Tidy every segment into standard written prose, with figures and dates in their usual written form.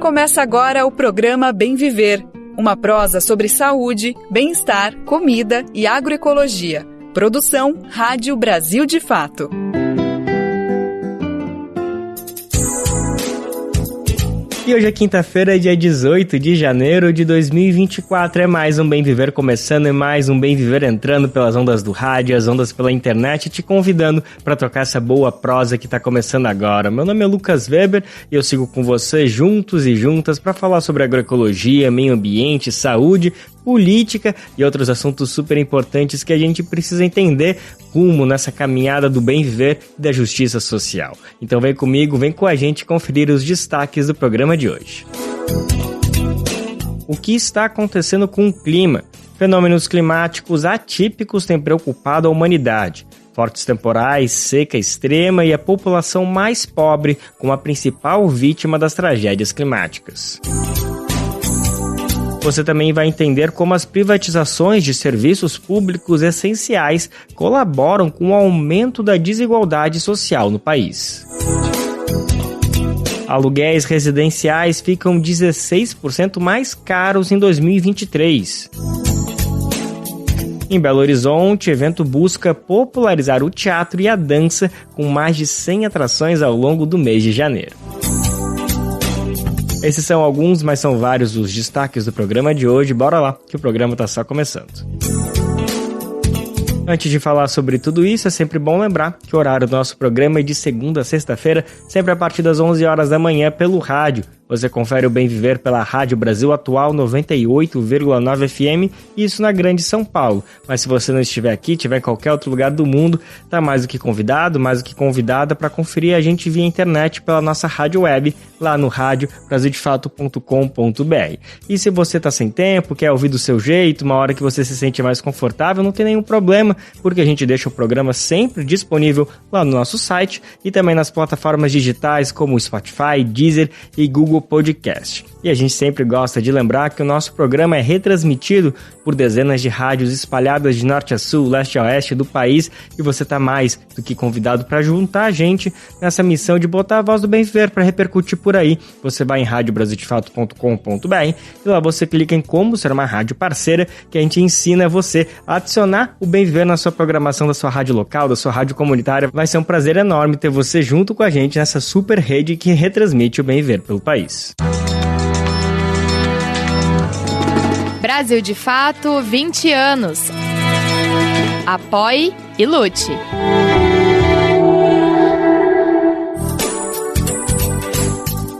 Começa agora o programa Bem Viver, uma prosa sobre saúde, bem-estar, comida e agroecologia. Produção Rádio Brasil de Fato. E hoje é quinta-feira, dia 18 de janeiro de 2024. É mais um Bem Viver começando e mais um Bem Viver entrando pelas ondas do rádio, as ondas pela internet, te convidando para trocar essa boa prosa que está começando agora. Meu nome é Lucas Weber e eu sigo com você juntos e juntas para falar sobre agroecologia, meio ambiente, saúde, política e outros assuntos super importantes que a gente precisa entender rumo nessa caminhada do bem viver e da justiça social. Então vem comigo, vem com a gente conferir os destaques do programa de hoje. O que está acontecendo com o clima? Fenômenos climáticos atípicos têm preocupado a humanidade. Fortes temporais, seca extrema e a população mais pobre como a principal vítima das tragédias climáticas. Você também vai entender como as privatizações de serviços públicos essenciais colaboram com o aumento da desigualdade social no país. Aluguéis residenciais ficam 16% mais caros em 2023. Em Belo Horizonte, o evento busca popularizar o teatro e a dança com mais de 100 atrações ao longo do mês de janeiro. Esses são alguns, mas são vários os destaques do programa de hoje. Bora lá, que o programa está só começando. Antes de falar sobre tudo isso, é sempre bom lembrar que o horário do nosso programa é de segunda a sexta-feira, sempre a partir das 11 horas da manhã pelo rádio. Você confere o Bem Viver pela Rádio Brasil Atual 98,9 FM, isso na Grande São Paulo. Mas se você não estiver aqui, estiver em qualquer outro lugar do mundo, tá mais do que convidado, mais do que convidada para conferir a gente via internet pela nossa rádio web, lá no radiobrasildefato.com.br. E se você tá sem tempo, quer ouvir do seu jeito, uma hora que você se sente mais confortável, não tem nenhum problema, porque a gente deixa o programa sempre disponível lá no nosso site e também nas plataformas digitais como Spotify, Deezer e Google Podcast. E a gente sempre gosta de lembrar que o nosso programa é retransmitido por dezenas de rádios espalhadas de norte a sul, leste a oeste do país, e você está mais do que convidado para juntar a gente nessa missão de botar a voz do bem viver para repercutir por aí. Você vai em radiobrasildefato.com.br e lá você clica em como ser uma rádio parceira, que a gente ensina você a adicionar o bem viver na sua programação da sua rádio local, da sua rádio comunitária. Vai ser um prazer enorme ter você junto com a gente nessa super rede que retransmite o bem viver pelo país. Brasil de Fato, 20 anos. Apoie e lute.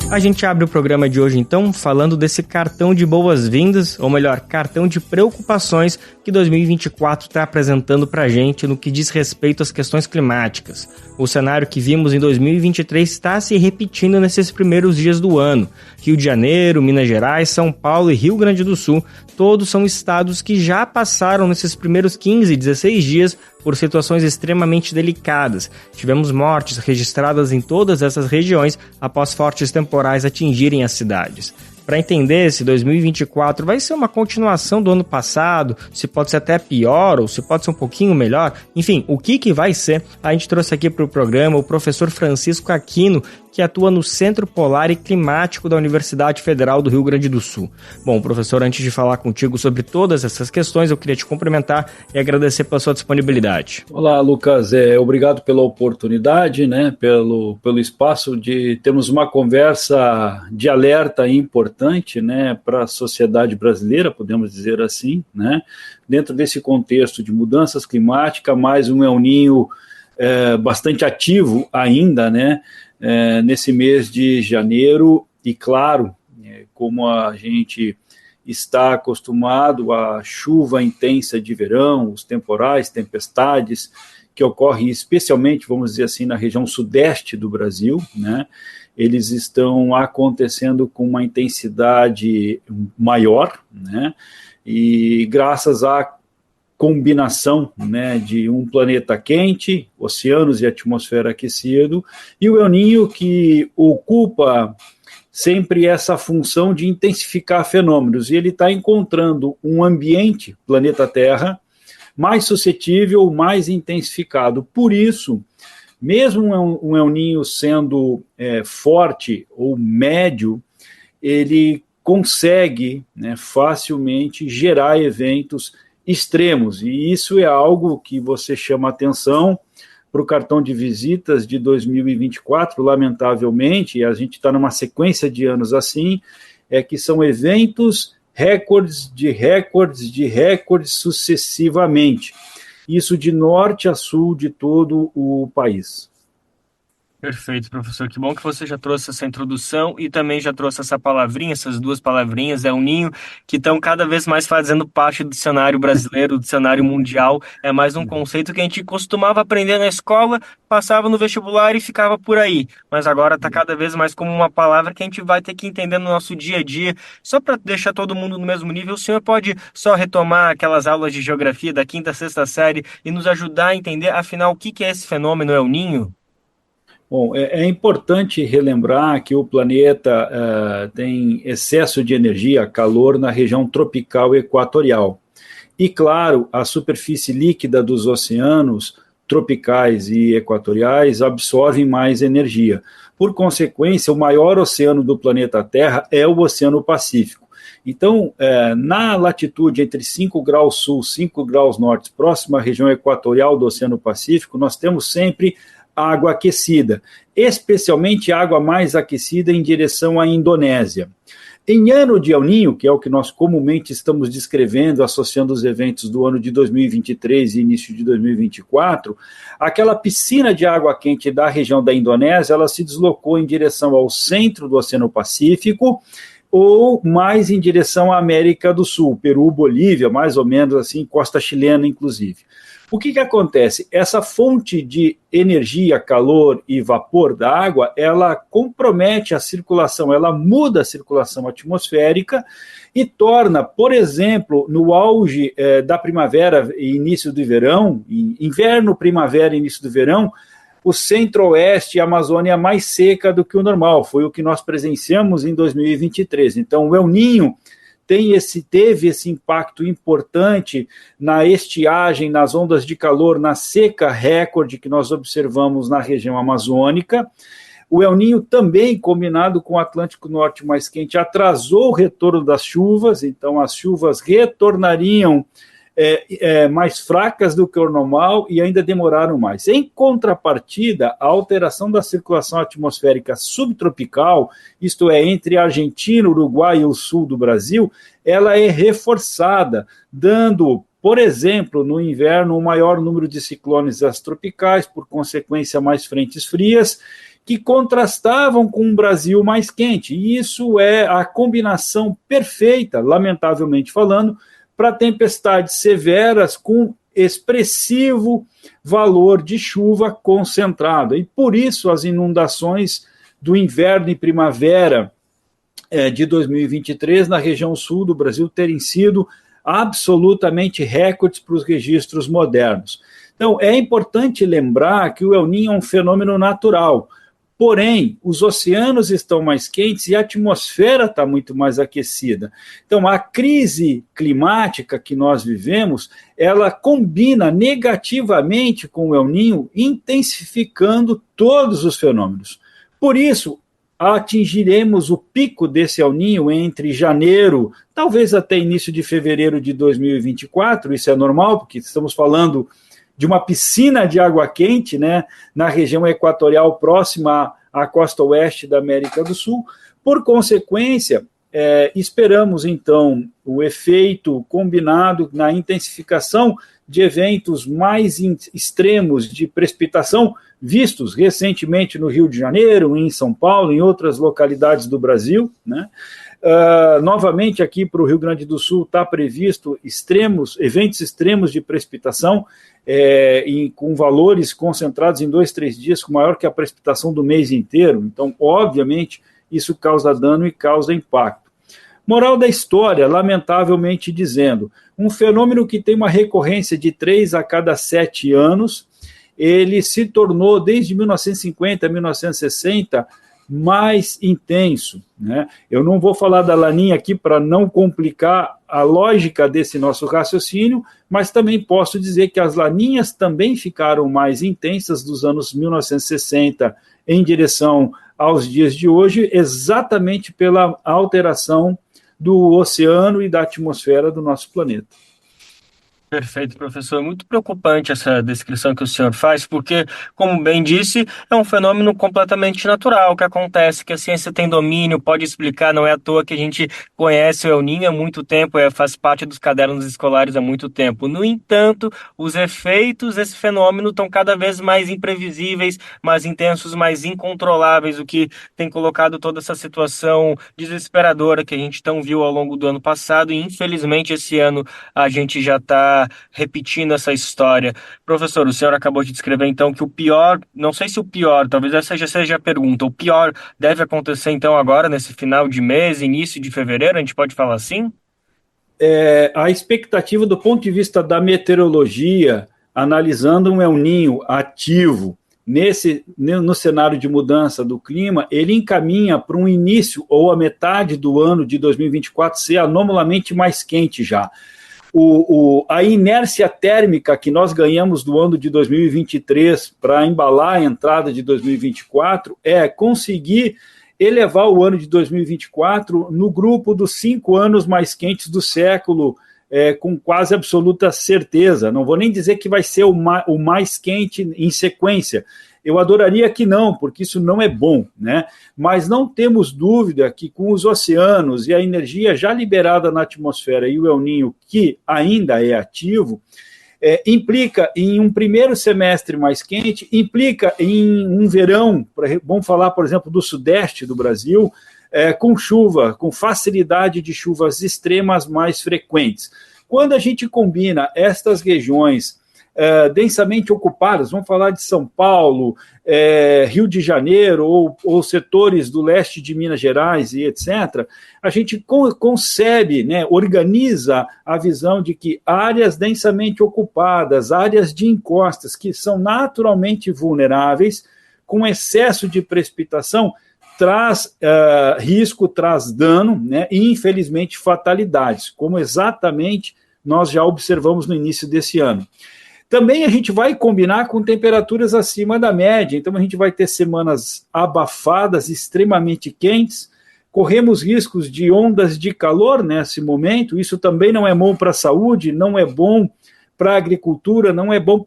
A gente abre o programa de hoje, então, falando desse cartão de boas-vindas, ou melhor, cartão de preocupações que 2024 está apresentando para a gente no que diz respeito às questões climáticas. O cenário que vimos em 2023 está se repetindo nesses primeiros dias do ano. Rio de Janeiro, Minas Gerais, São Paulo e Rio Grande do Sul, todos são estados que já passaram nesses primeiros 15, 16 dias por situações extremamente delicadas. Tivemos mortes registradas em todas essas regiões após fortes temporais atingirem as cidades. Para entender se 2024 vai ser uma continuação do ano passado, se pode ser até pior ou se pode ser um pouquinho melhor, enfim, o que vai ser, a gente trouxe aqui para o programa o professor Francisco Aquino, que atua no Centro Polar e Climático da Universidade Federal do Rio Grande do Sul. Bom, professor, antes de falar contigo sobre todas essas questões, eu queria te cumprimentar e agradecer pela sua disponibilidade. Olá, Lucas, obrigado pela oportunidade, né, pelo espaço de termos uma conversa de alerta importante, né, para a sociedade brasileira, podemos dizer assim, né, dentro desse contexto de mudanças climáticas, mais um El Niño bastante ativo ainda, né, nesse mês de janeiro, e claro, como a gente está acostumado à chuva intensa de verão, os temporais, tempestades, que ocorrem especialmente, vamos dizer assim, na região sudeste do Brasil, né? Eles estão acontecendo com uma intensidade maior, né? E graças à combinação, né, de um planeta quente, oceanos e atmosfera aquecido, e o El Niño, que ocupa sempre essa função de intensificar fenômenos, e ele está encontrando um ambiente, planeta Terra, mais suscetível, mais intensificado. Por isso, mesmo um El Niño sendo forte ou médio, ele consegue, né, facilmente gerar eventos extremos, e isso é algo que você chama atenção para o cartão de visitas de 2024, lamentavelmente, e a gente está numa sequência de anos assim, é que são eventos recordes de recordes de recordes sucessivamente, isso de norte a sul de todo o país. Perfeito, professor. Que bom que você já trouxe essa introdução e também já trouxe essa palavrinha, essas duas palavrinhas, El Ninho, que estão cada vez mais fazendo parte do cenário brasileiro, do cenário mundial. É mais um conceito que a gente costumava aprender na escola, passava no vestibular e ficava por aí. Mas agora está cada vez mais como uma palavra que a gente vai ter que entender no nosso dia a dia. Só para deixar todo mundo no mesmo nível, o senhor pode só retomar aquelas aulas de geografia da quinta, sexta série e nos ajudar a entender, afinal, o que é esse fenômeno El Ninho? Bom, é importante relembrar que o planeta tem excesso de energia, calor, na região tropical e equatorial. E, claro, a superfície líquida dos oceanos tropicais e equatoriais absorvem mais energia. Por consequência, o maior oceano do planeta Terra é o Oceano Pacífico. Então, na latitude entre 5 graus sul e 5 graus norte, próxima à região equatorial do Oceano Pacífico, nós temos sempre água aquecida, especialmente água mais aquecida em direção à Indonésia. Em ano de El Ninho, que é o que nós comumente estamos descrevendo, associando os eventos do ano de 2023 e início de 2024, aquela piscina de água quente da região da Indonésia, ela se deslocou em direção ao centro do Oceano Pacífico, ou mais em direção à América do Sul, Peru, Bolívia, mais ou menos assim, costa chilena, inclusive. O que acontece? Essa fonte de energia, calor e vapor da água, ela compromete a circulação, ela muda a circulação atmosférica e torna, por exemplo, no auge da primavera e início do verão, inverno, primavera e início do verão, o centro-oeste e a Amazônia mais seca do que o normal. Foi o que nós presenciamos em 2023. Então, o El Ninho teve esse impacto importante na estiagem, nas ondas de calor, na seca recorde que nós observamos na região amazônica. O El Ninho também, combinado com o Atlântico Norte mais quente, atrasou o retorno das chuvas, então as chuvas retornariam mais fracas do que o normal e ainda demoraram mais. Em contrapartida, a alteração da circulação atmosférica subtropical, isto é, entre a Argentina, o Uruguai e o sul do Brasil, ela é reforçada, dando, por exemplo, no inverno, um maior número de ciclones extratropicais, por consequência, mais frentes frias, que contrastavam com um Brasil mais quente. E isso é a combinação perfeita, lamentavelmente falando, para tempestades severas com expressivo valor de chuva concentrado. E por isso as inundações do inverno e primavera de 2023 na região sul do Brasil terem sido absolutamente recordes para os registros modernos. Então, é importante lembrar que o El Ninho é um fenômeno natural. Porém, os oceanos estão mais quentes e a atmosfera está muito mais aquecida. Então, a crise climática que nós vivemos, ela combina negativamente com o El Ninho, intensificando todos os fenômenos. Por isso, atingiremos o pico desse El Ninho entre janeiro, talvez até início de fevereiro de 2024, isso é normal, porque estamos falando de uma piscina de água quente, né, na região equatorial próxima à costa oeste da América do Sul. Por consequência, esperamos, então, o efeito combinado na intensificação de eventos mais extremos de precipitação, vistos recentemente no Rio de Janeiro, em São Paulo, em outras localidades do Brasil, né? Novamente aqui para o Rio Grande do Sul está previsto eventos extremos de precipitação, com valores concentrados em 2-3 dias, maior que a precipitação do mês inteiro. Então, obviamente, isso causa dano e causa impacto. Moral da história, lamentavelmente dizendo, um fenômeno que tem uma recorrência de 3 a cada 7 anos, ele se tornou, desde 1950 a 1960, mais intenso, né? Eu não vou falar da Laninha aqui para não complicar a lógica desse nosso raciocínio, mas também posso dizer que as Laninhas também ficaram mais intensas dos anos 1960 em direção aos dias de hoje, exatamente pela alteração do oceano e da atmosfera do nosso planeta. Perfeito, professor. É muito preocupante essa descrição que o senhor faz, porque, como bem disse, é um fenômeno completamente natural que acontece, que a ciência tem domínio, pode explicar, não é à toa que a gente conhece o El Niño há muito tempo, faz parte dos cadernos escolares há muito tempo. No entanto, os efeitos desse fenômeno estão cada vez mais imprevisíveis, mais intensos, mais incontroláveis, o que tem colocado toda essa situação desesperadora que a gente tão viu ao longo do ano passado, e infelizmente esse ano a gente já está repetindo essa história. Professor, o senhor acabou de descrever então que o pior, não sei se o pior, talvez essa já seja a pergunta, o pior deve acontecer então agora, nesse final de mês, início de fevereiro, a gente pode falar assim? A expectativa do ponto de vista da meteorologia, analisando um El Niño ativo no cenário de mudança do clima, ele encaminha para um início ou a metade do ano de 2024 ser anomalamente mais quente já. A inércia térmica que nós ganhamos do ano de 2023 para embalar a entrada de 2024 é conseguir elevar o ano de 2024 no grupo dos 5 anos mais quentes do século, com quase absoluta certeza. Não vou nem dizer que vai ser o mais quente em sequência. Eu adoraria que não, porque isso não é bom, né? Mas não temos dúvida que com os oceanos e a energia já liberada na atmosfera e o El Niño, que ainda é ativo, implica em um primeiro semestre mais quente, implica em um verão, vamos falar, por exemplo, do sudeste do Brasil, com chuva, com facilidade de chuvas extremas mais frequentes. Quando a gente combina estas regiões densamente ocupadas, vamos falar de São Paulo, Rio de Janeiro ou setores do leste de Minas Gerais e etc., a gente concebe, né, organiza a visão de que áreas densamente ocupadas, áreas de encostas que são naturalmente vulneráveis, com excesso de precipitação, traz risco, traz dano, né, e infelizmente fatalidades, como exatamente nós já observamos no início desse ano. Também a gente vai combinar com temperaturas acima da média, então a gente vai ter semanas abafadas, extremamente quentes, corremos riscos de ondas de calor nesse momento, isso também não é bom para a saúde, não é bom para a agricultura, não é bom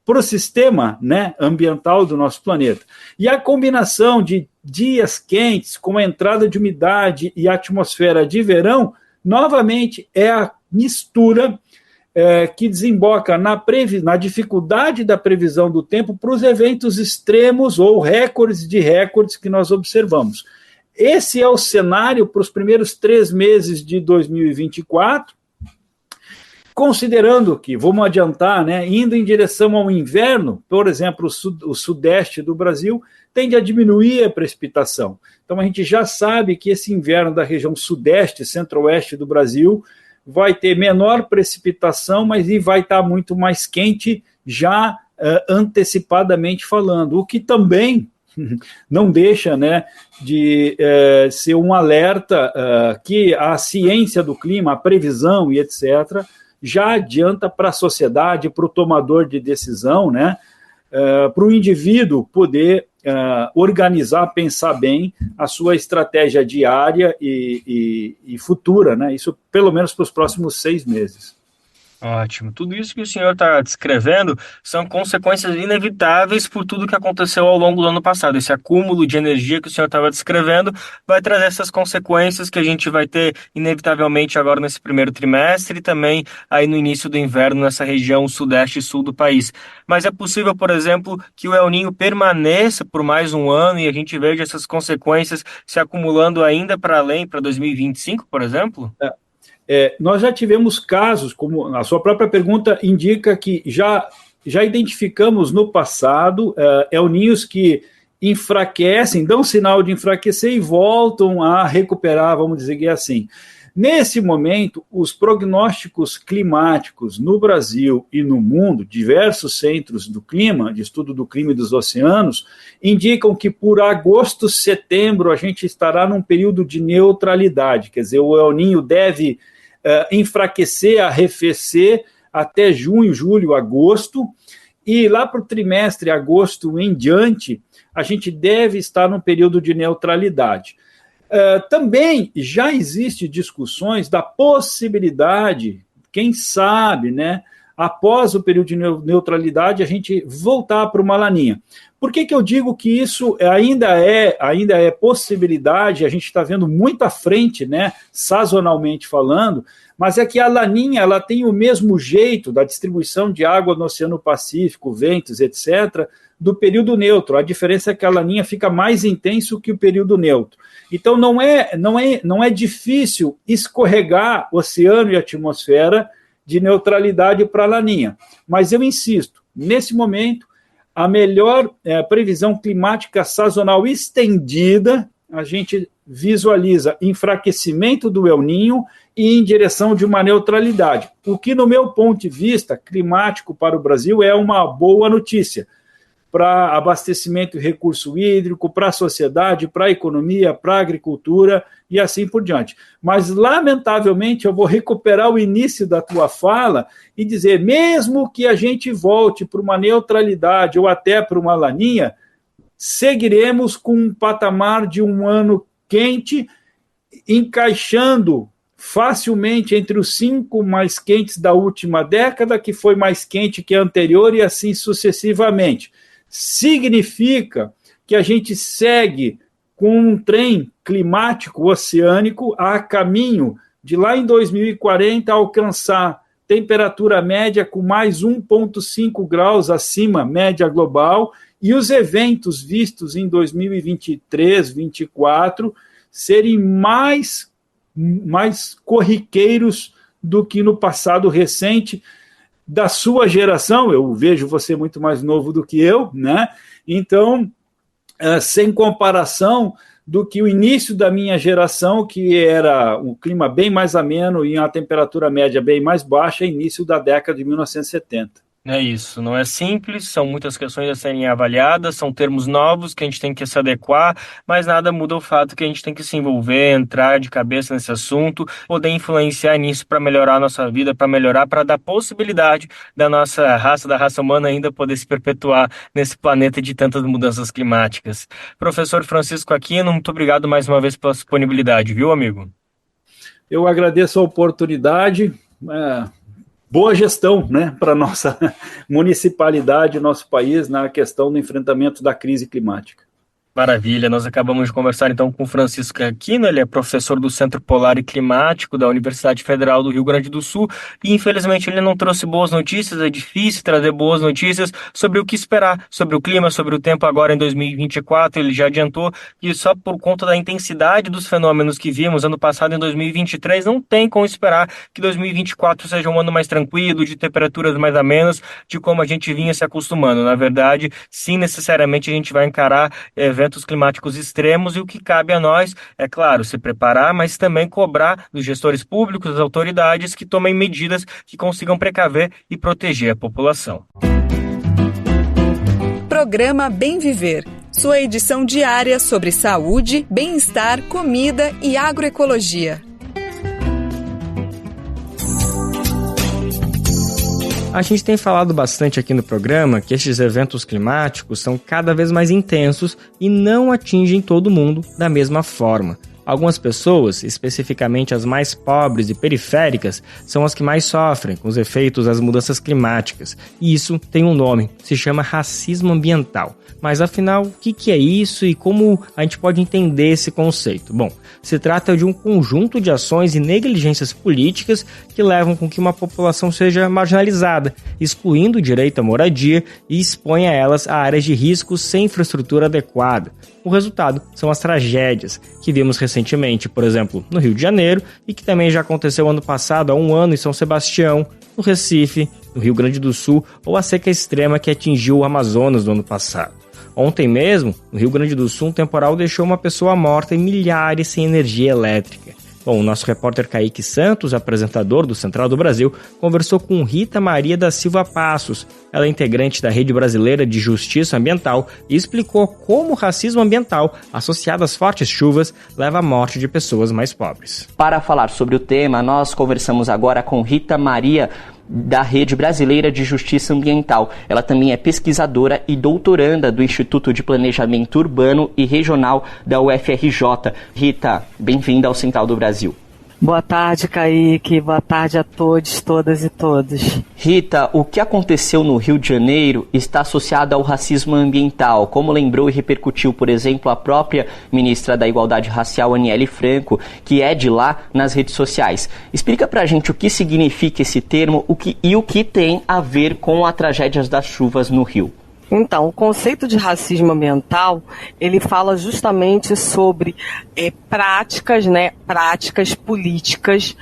para o sistema, né, ambiental do nosso planeta. E a combinação de dias quentes com a entrada de umidade e atmosfera de verão, novamente é a mistura que desemboca na dificuldade da previsão do tempo para os eventos extremos ou recordes de recordes que nós observamos. Esse é o cenário para os primeiros 3 meses de 2024, considerando que, vamos adiantar, né, indo em direção ao inverno, por exemplo, o sudeste do Brasil tende a diminuir a precipitação. Então a gente já sabe que esse inverno da região sudeste, centro-oeste do Brasil vai ter menor precipitação, mas vai estar muito mais quente já antecipadamente falando, o que também não deixa, né, de ser um alerta que a ciência do clima, a previsão e etc., já adianta para a sociedade, para o tomador de decisão, né, para o indivíduo poder organizar, pensar bem a sua estratégia diária e futura, né? Isso pelo menos para os próximos 6 meses. Ótimo. Tudo isso que o senhor está descrevendo são consequências inevitáveis por tudo que aconteceu ao longo do ano passado. Esse acúmulo de energia que o senhor estava descrevendo vai trazer essas consequências que a gente vai ter inevitavelmente agora nesse primeiro trimestre e também aí no início do inverno nessa região sudeste e sul do país. Mas é possível, por exemplo, que o El Niño permaneça por mais um ano e a gente veja essas consequências se acumulando ainda para além, para 2025, por exemplo? Nós já tivemos casos, como a sua própria pergunta indica, que já identificamos no passado El Niños que enfraquecem, dão sinal de enfraquecer e voltam a recuperar, vamos dizer que é assim. Nesse momento, os prognósticos climáticos no Brasil e no mundo, diversos centros do clima, de estudo do clima e dos oceanos, indicam que por agosto, setembro, a gente estará num período de neutralidade, quer dizer, o El Niño deve enfraquecer, arrefecer até junho, julho, agosto, e lá para o trimestre agosto em diante, a gente deve estar num período de neutralidade. Também já existem discussões da possibilidade, quem sabe, né, após o período de neutralidade, a gente voltar para uma laninha. Por que eu digo que isso ainda é possibilidade? A gente está vendo muito à frente, né, sazonalmente falando, mas é que a laninha ela tem o mesmo jeito da distribuição de água no Oceano Pacífico, ventos, etc., do período neutro. A diferença é que a laninha fica mais intenso que o período neutro. Então não é difícil escorregar oceano e atmosfera de neutralidade para a laninha. Mas eu insisto, nesse momento, a melhor previsão climática sazonal estendida, a gente visualiza enfraquecimento do El Niño e em direção de uma neutralidade. O que, no meu ponto de vista climático para o Brasil, é uma boa notícia para abastecimento e recurso hídrico, para a sociedade, para a economia, para a agricultura e assim por diante. Mas, lamentavelmente, eu vou recuperar o início da tua fala e dizer, mesmo que a gente volte para uma neutralidade ou até para uma laninha, seguiremos com um patamar de um ano quente, encaixando facilmente entre os 5 mais quentes da última década, que foi mais quente que a anterior, e assim sucessivamente. Significa que a gente segue com um trem climático oceânico a caminho de lá em 2040 alcançar temperatura média com mais 1,5 graus acima média global, e os eventos vistos em 2023, 2024 serem mais corriqueiros do que no passado recente da sua geração. Eu vejo você muito mais novo do que eu, né? Então, sem comparação do que o início da minha geração, que era um clima bem mais ameno e uma temperatura média bem mais baixa, início da década de 1970. É isso, não é simples, são muitas questões a serem avaliadas, são termos novos que a gente tem que se adequar, mas nada muda o fato que a gente tem que se envolver, entrar de cabeça nesse assunto, poder influenciar nisso para melhorar a nossa vida, para dar possibilidade da nossa raça, da raça humana ainda poder se perpetuar nesse planeta de tantas mudanças climáticas. Professor Francisco Aquino, muito obrigado mais uma vez pela disponibilidade, viu, amigo? Eu agradeço a oportunidade, boa gestão, né, para a nossa municipalidade, nosso país, na questão do enfrentamento da crise climática. Maravilha, nós acabamos de conversar então com o Francisco Aquino, ele é professor do Centro Polar e Climático da Universidade Federal do Rio Grande do Sul e infelizmente ele não trouxe boas notícias, é difícil trazer boas notícias sobre o que esperar, sobre o clima, sobre o tempo agora em 2024, ele já adiantou que só por conta da intensidade dos fenômenos que vimos ano passado em 2023, não tem como esperar que 2024 seja um ano mais tranquilo, de temperaturas mais amenas, de como a gente vinha se acostumando. Na verdade, sim, necessariamente a gente vai encarar eventos climáticos extremos e o que cabe a nós, é claro, se preparar, mas também cobrar dos gestores públicos, das autoridades que tomem medidas que consigam precaver e proteger a população. Programa Bem Viver, sua edição diária sobre saúde, bem-estar, comida e agroecologia. A gente tem falado bastante aqui no programa que estes eventos climáticos são cada vez mais intensos e não atingem todo mundo da mesma forma. Algumas pessoas, especificamente as mais pobres e periféricas, são as que mais sofrem com os efeitos das mudanças climáticas. E isso tem um nome, se chama racismo ambiental. Mas afinal, o que é isso e como a gente pode entender esse conceito? Bom, se trata de um conjunto de ações e negligências políticas que levam com que uma população seja marginalizada, excluindo o direito à moradia e expõe a elas a áreas de risco sem infraestrutura adequada. O resultado são as tragédias que vimos recentemente, por exemplo, no Rio de Janeiro e que também já aconteceu ano passado, há um ano, em São Sebastião, no Recife, no Rio Grande do Sul, ou a seca extrema que atingiu o Amazonas no ano passado. Ontem mesmo, no Rio Grande do Sul, um temporal deixou uma pessoa morta e milhares sem energia elétrica. Bom, o nosso repórter Kaique Santos, apresentador do Central do Brasil, conversou com Rita Maria da Silva Passos. Ela é integrante da Rede Brasileira de Justiça Ambiental e explicou como o racismo ambiental, associado às fortes chuvas, leva à morte de pessoas mais pobres. Para falar sobre o tema, nós conversamos agora com Rita Maria da Rede Brasileira de Justiça Ambiental. Ela também é pesquisadora e doutoranda do Instituto de Planejamento Urbano e Regional da UFRJ. Rita, bem-vinda ao Central do Brasil. Boa tarde, Kaique. Boa tarde a todos, todas e todos. Rita, o que aconteceu no Rio de Janeiro está associado ao racismo ambiental, como lembrou e repercutiu, por exemplo, a própria ministra da Igualdade Racial, Aniele Franco, que é de lá, nas redes sociais. Explica pra gente o que significa esse termo e o que tem a ver com as tragédias das chuvas no Rio. Então, o conceito de racismo ambiental, ele fala justamente sobre práticas políticas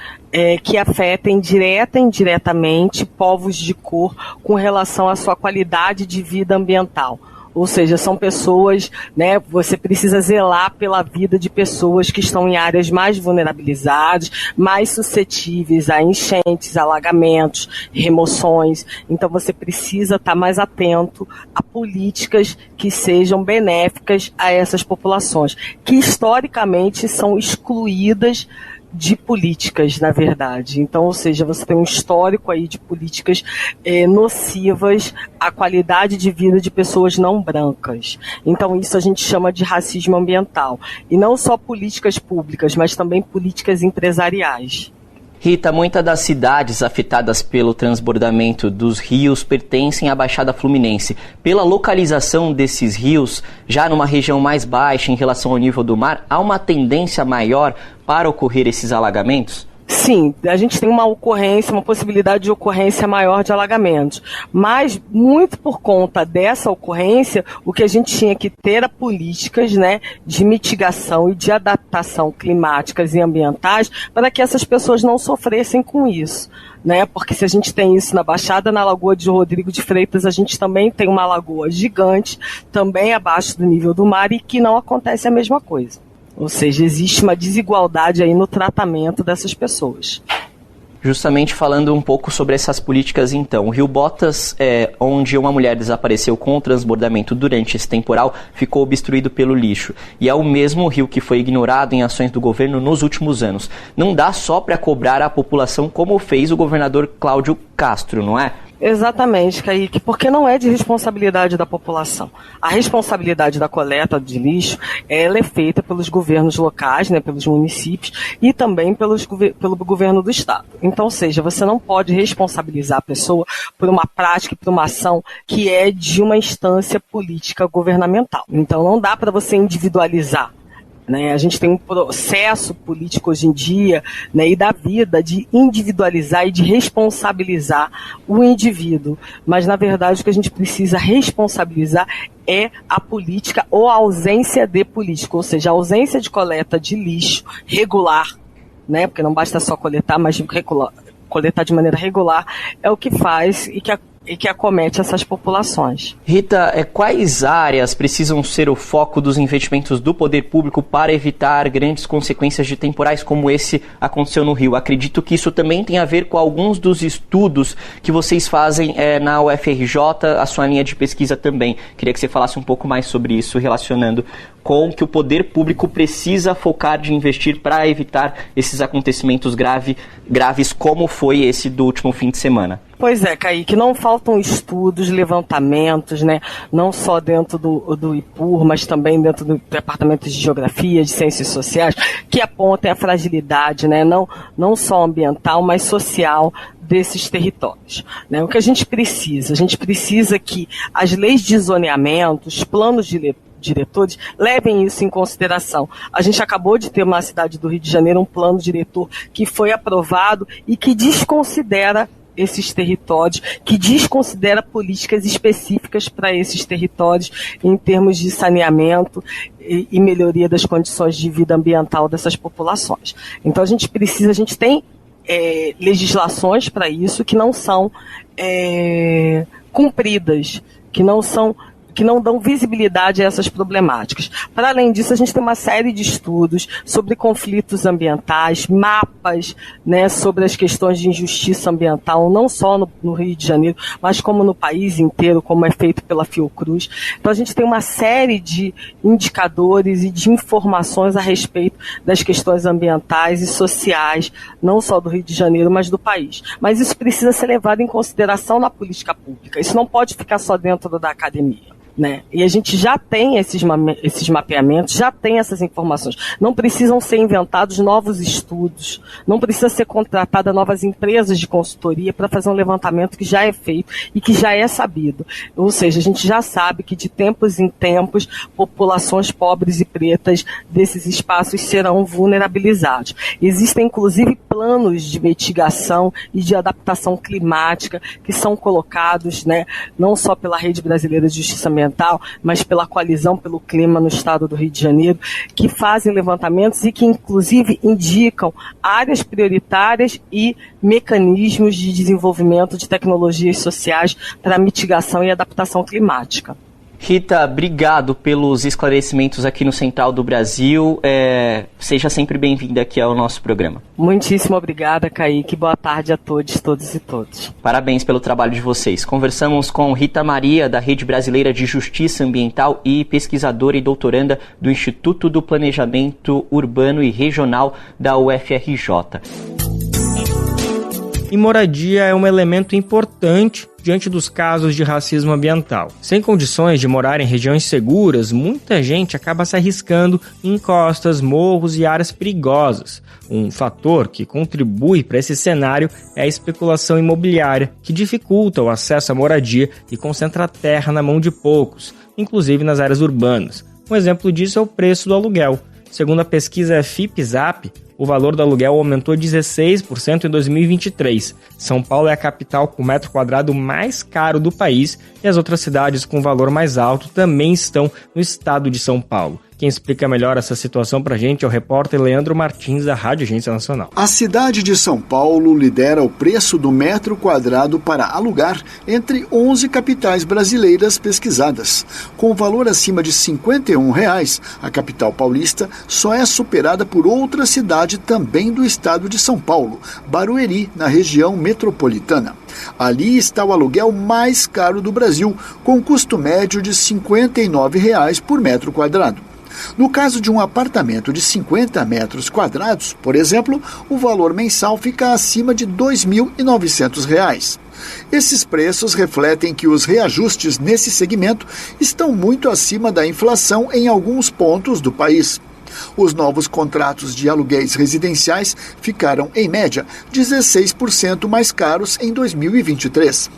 que afetem direta e indiretamente povos de cor com relação à sua qualidade de vida ambiental. Ou seja, são pessoas, você precisa zelar pela vida de pessoas que estão em áreas mais vulnerabilizadas, mais suscetíveis a enchentes, alagamentos, remoções. Então você precisa estar mais atento a políticas que sejam benéficas a essas populações, que historicamente são excluídas de políticas, na verdade. Então, ou seja, você tem um histórico aí de políticas nocivas à qualidade de vida de pessoas não brancas. Então, isso a gente chama de racismo ambiental. E não só políticas públicas, mas também políticas empresariais. Rita, muitas das cidades afetadas pelo transbordamento dos rios pertencem à Baixada Fluminense. Pela localização desses rios, já numa região mais baixa em relação ao nível do mar, há uma tendência maior para ocorrer esses alagamentos? Sim, a gente tem uma possibilidade de ocorrência maior de alagamentos, mas muito por conta dessa ocorrência, o que a gente tinha que ter era políticas, de mitigação e de adaptação climáticas e ambientais para que essas pessoas não sofressem com isso. Porque se a gente tem isso na Baixada, na Lagoa de Rodrigo de Freitas, a gente também tem uma lagoa gigante, também abaixo do nível do mar, e que não acontece a mesma coisa. Ou seja, existe uma desigualdade aí no tratamento dessas pessoas. Justamente falando um pouco sobre essas políticas, então. O Rio Botas, onde uma mulher desapareceu com o transbordamento durante esse temporal, ficou obstruído pelo lixo. E é o mesmo rio que foi ignorado em ações do governo nos últimos anos. Não dá só para cobrar a população como fez o governador Cláudio Castro, não é? Exatamente, Kaique, porque não é de responsabilidade da população. A responsabilidade da coleta de lixo, ela é feita pelos governos locais, pelos municípios e também pelo governo do estado. Então, ou seja, você não pode responsabilizar a pessoa por uma prática e por uma ação que é de uma instância política governamental. Então, não dá para você individualizar. A gente tem um processo político hoje em dia, e da vida de individualizar e de responsabilizar o indivíduo. Mas, na verdade, o que a gente precisa responsabilizar é a política ou a ausência de política, ou seja, a ausência de coleta de lixo regular, porque não basta só coletar, mas coletar de maneira regular é o que faz e que acomete essas populações. Rita, quais áreas precisam ser o foco dos investimentos do poder público para evitar grandes consequências de temporais como esse aconteceu no Rio? Acredito que isso também tem a ver com alguns dos estudos que vocês fazem na UFRJ, a sua linha de pesquisa também. Queria que você falasse um pouco mais sobre isso, relacionando com que o poder público precisa focar de investir para evitar esses acontecimentos graves como foi esse do último fim de semana. Pois é, Kaique, não faltam estudos, levantamentos, não só dentro do IPUR, mas também dentro do Departamento de Geografia, de Ciências Sociais, que apontem a fragilidade, não só ambiental, mas social desses territórios. O que a gente precisa que as leis de zoneamento, os planos diretores levem isso em consideração. A gente acabou de ter na cidade do Rio de Janeiro um plano diretor que foi aprovado e que desconsidera esses territórios, que desconsidera políticas específicas para esses territórios em termos de saneamento e melhoria das condições de vida ambiental dessas populações. Então a gente tem legislações para isso que não são cumpridas, que que não dão visibilidade a essas problemáticas. Para além disso, a gente tem uma série de estudos sobre conflitos ambientais, mapas, né, sobre as questões de injustiça ambiental, não só no Rio de Janeiro, mas como no país inteiro, como é feito pela Fiocruz. Então a gente tem uma série de indicadores e de informações a respeito das questões ambientais e sociais, não só do Rio de Janeiro, mas do país. Mas isso precisa ser levado em consideração na política pública. Isso não pode ficar só dentro da academia, né? E a gente já tem esses mapeamentos, já tem essas informações. Não precisam ser inventados novos estudos, não precisa ser contratada novas empresas de consultoria para fazer um levantamento que já é feito e que já é sabido. Ou seja, a gente já sabe que de tempos em tempos, populações pobres e pretas desses espaços serão vulnerabilizados. Existem, inclusive, planos de mitigação e de adaptação climática que são colocados, né, não só pela Rede Brasileira de Justiça Ambiental, mas pela Coalizão pelo Clima no estado do Rio de Janeiro, que fazem levantamentos e que, inclusive, indicam áreas prioritárias e mecanismos de desenvolvimento de tecnologias sociais para mitigação e adaptação climática. Rita, obrigado pelos esclarecimentos aqui no Central do Brasil. Seja sempre bem-vinda aqui ao nosso programa. Muitíssimo obrigada, Kaique. Boa tarde a todos, todas e todos. Parabéns pelo trabalho de vocês. Conversamos com Rita Maria, da Rede Brasileira de Justiça Ambiental e pesquisadora e doutoranda do Instituto do Planejamento Urbano e Regional da UFRJ. E moradia é um elemento importante diante dos casos de racismo ambiental. Sem condições de morar em regiões seguras, muita gente acaba se arriscando em encostas, morros e áreas perigosas. Um fator que contribui para esse cenário é a especulação imobiliária, que dificulta o acesso à moradia e concentra a terra na mão de poucos, inclusive nas áreas urbanas. Um exemplo disso é o preço do aluguel. Segundo a pesquisa FIPE-ZAP, o valor do aluguel aumentou 16% em 2023. São Paulo é a capital com o metro quadrado mais caro do país e as outras cidades com valor mais alto também estão no estado de São Paulo. Quem explica melhor essa situação pra gente é o repórter Leandro Martins, da Rádio Agência Nacional. A cidade de São Paulo lidera o preço do metro quadrado para alugar entre 11 capitais brasileiras pesquisadas. Com o valor acima de R$ 51, a capital paulista só é superada por outra cidade também do estado de São Paulo, Barueri, na região metropolitana. Ali está o aluguel mais caro do Brasil, com custo médio de R$ 59 por metro quadrado. No caso de um apartamento de 50 metros quadrados, por exemplo, o valor mensal fica acima de R$ 2.900. Esses preços refletem que os reajustes nesse segmento estão muito acima da inflação em alguns pontos do país. Os novos contratos de aluguéis residenciais ficaram, em média, 16% mais caros em 2023.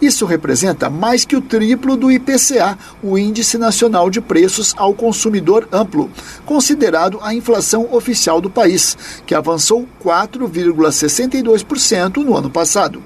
Isso representa mais que o triplo do IPCA, o Índice Nacional de Preços ao Consumidor Amplo, considerado a inflação oficial do país, que avançou 4,62% no ano passado.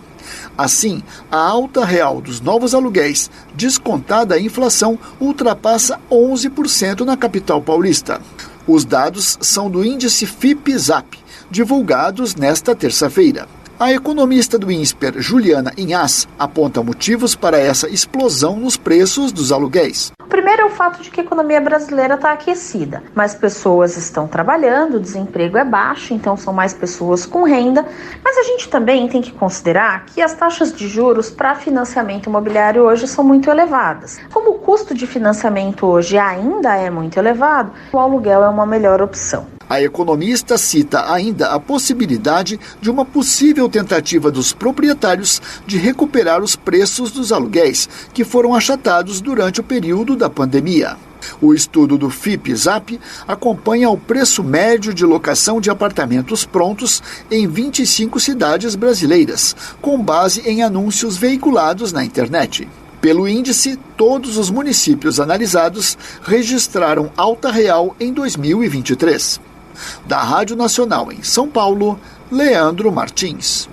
Assim, a alta real dos novos aluguéis, descontada a inflação, ultrapassa 11% na capital paulista. Os dados são do índice FIPE-ZAP, divulgados nesta terça-feira. A economista do INSPER, Juliana Inhas, aponta motivos para essa explosão nos preços dos aluguéis. O primeiro é o fato de que a economia brasileira está aquecida. Mais pessoas estão trabalhando, o desemprego é baixo, então são mais pessoas com renda. Mas a gente também tem que considerar que as taxas de juros para financiamento imobiliário hoje são muito elevadas. Como o custo de financiamento hoje ainda é muito elevado, o aluguel é uma melhor opção. A economista cita ainda a possibilidade de uma possível tentativa dos proprietários de recuperar os preços dos aluguéis, que foram achatados durante o período da pandemia. O estudo do FIPE-ZAP acompanha o preço médio de locação de apartamentos prontos em 25 cidades brasileiras, com base em anúncios veiculados na internet. Pelo índice, todos os municípios analisados registraram alta real em 2023. Da Rádio Nacional em São Paulo, Leandro Martins.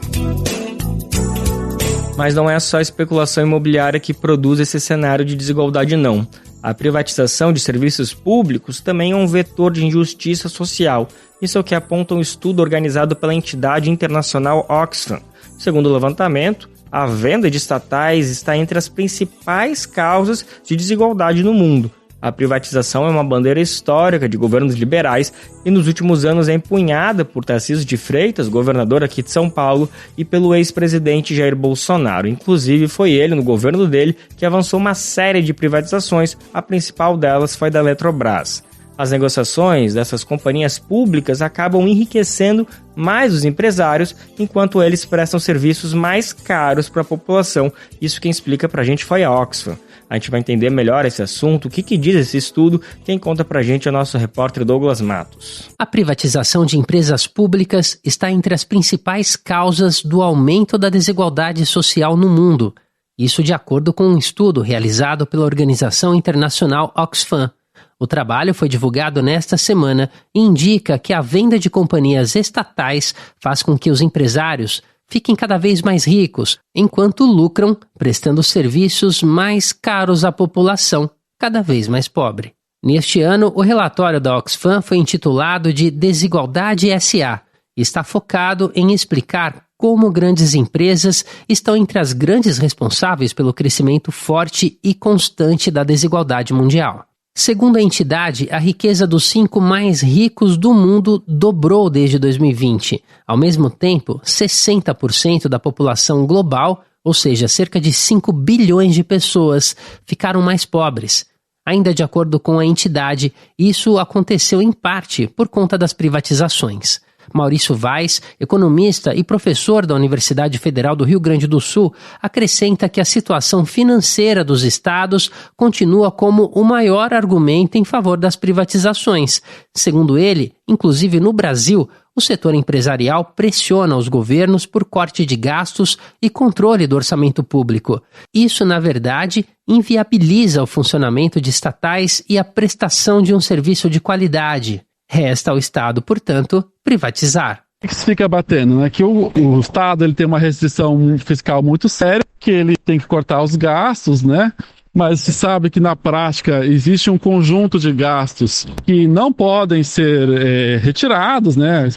Mas não é só a especulação imobiliária que produz esse cenário de desigualdade, não. A privatização de serviços públicos também é um vetor de injustiça social. Isso é o que aponta um estudo organizado pela entidade internacional Oxfam. Segundo o levantamento, A venda de estatais está entre as principais causas de desigualdade no mundo. A privatização é uma bandeira histórica de governos liberais e nos últimos anos é empunhada por Tarcísio de Freitas, governador aqui de São Paulo, e pelo ex-presidente Jair Bolsonaro. Inclusive, foi ele, no governo dele, que avançou uma série de privatizações, a principal delas foi da Eletrobras. As negociações dessas companhias públicas acabam enriquecendo mais os empresários, enquanto eles prestam serviços mais caros para a população. Isso quem explica para a gente foi a Oxfam. A gente vai entender melhor esse assunto, o que diz esse estudo. Quem conta pra gente é o nosso repórter Douglas Matos. A privatização de empresas públicas está entre as principais causas do aumento da desigualdade social no mundo. Isso de acordo com um estudo realizado pela organização internacional Oxfam. O trabalho foi divulgado nesta semana e indica que a venda de companhias estatais faz com que os empresários fiquem cada vez mais ricos, enquanto lucram prestando serviços mais caros à população, cada vez mais pobre. Neste ano, o relatório da Oxfam foi intitulado de Desigualdade S.A. e está focado em explicar como grandes empresas estão entre as grandes responsáveis pelo crescimento forte e constante da desigualdade mundial. Segundo a entidade, a riqueza dos 5 mais ricos do mundo dobrou desde 2020. Ao mesmo tempo, 60% da população global, ou seja, cerca de 5 bilhões de pessoas, ficaram mais pobres. Ainda de acordo com a entidade, isso aconteceu em parte por conta das privatizações. Maurício Vaz, economista e professor da Universidade Federal do Rio Grande do Sul, acrescenta que a situação financeira dos estados continua como o maior argumento em favor das privatizações. Segundo ele, inclusive no Brasil, o setor empresarial pressiona os governos por corte de gastos e controle do orçamento público. Isso, na verdade, inviabiliza o funcionamento de estatais e a prestação de um serviço de qualidade. Resta ao Estado, portanto, privatizar. O que se fica batendo, né? Que o Estado ele tem uma restrição fiscal muito séria, que ele tem que cortar os gastos, né? Mas se sabe que na prática existe um conjunto de gastos que não podem ser retirados, né?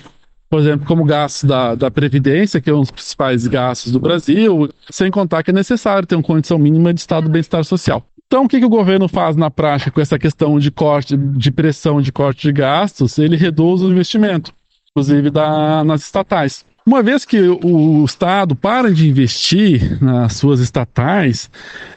Por exemplo, como gastos da Previdência, que é um dos principais gastos do Brasil, sem contar que é necessário ter uma condição mínima de estado de bem-estar social. Então, o que o governo faz na prática com essa questão de corte, de pressão de corte de gastos? Ele reduz o investimento, inclusive nas estatais. Uma vez que o Estado para de investir nas suas estatais,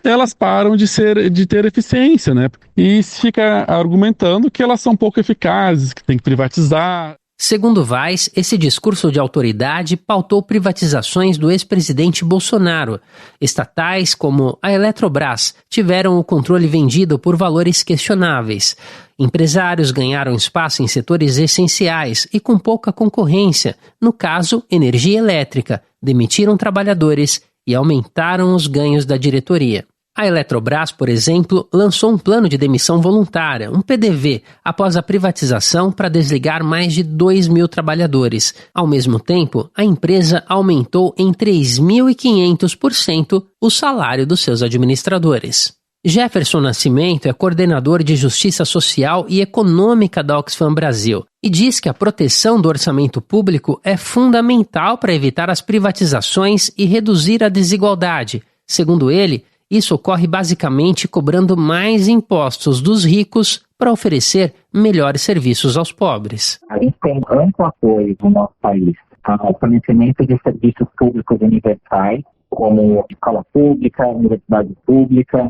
elas param de ter eficiência, né? E se fica argumentando que elas são pouco eficazes, que tem que privatizar. Segundo Vaz, esse discurso de autoridade pautou privatizações do ex-presidente Bolsonaro. Estatais como a Eletrobras tiveram o controle vendido por valores questionáveis. Empresários ganharam espaço em setores essenciais e com pouca concorrência, no caso, energia elétrica, demitiram trabalhadores e aumentaram os ganhos da diretoria. A Eletrobras, por exemplo, lançou um plano de demissão voluntária, um PDV, após a privatização para desligar mais de 2.000 trabalhadores. Ao mesmo tempo, a empresa aumentou em 3.500% o salário dos seus administradores. Jefferson Nascimento é coordenador de Justiça Social e Econômica da Oxfam Brasil e diz que a proteção do orçamento público é fundamental para evitar as privatizações e reduzir a desigualdade. Segundo ele, isso ocorre basicamente cobrando mais impostos dos ricos para oferecer melhores serviços aos pobres. A gente tem amplo apoio no nosso país ao fornecimento de serviços públicos universais, como escola pública, universidade pública,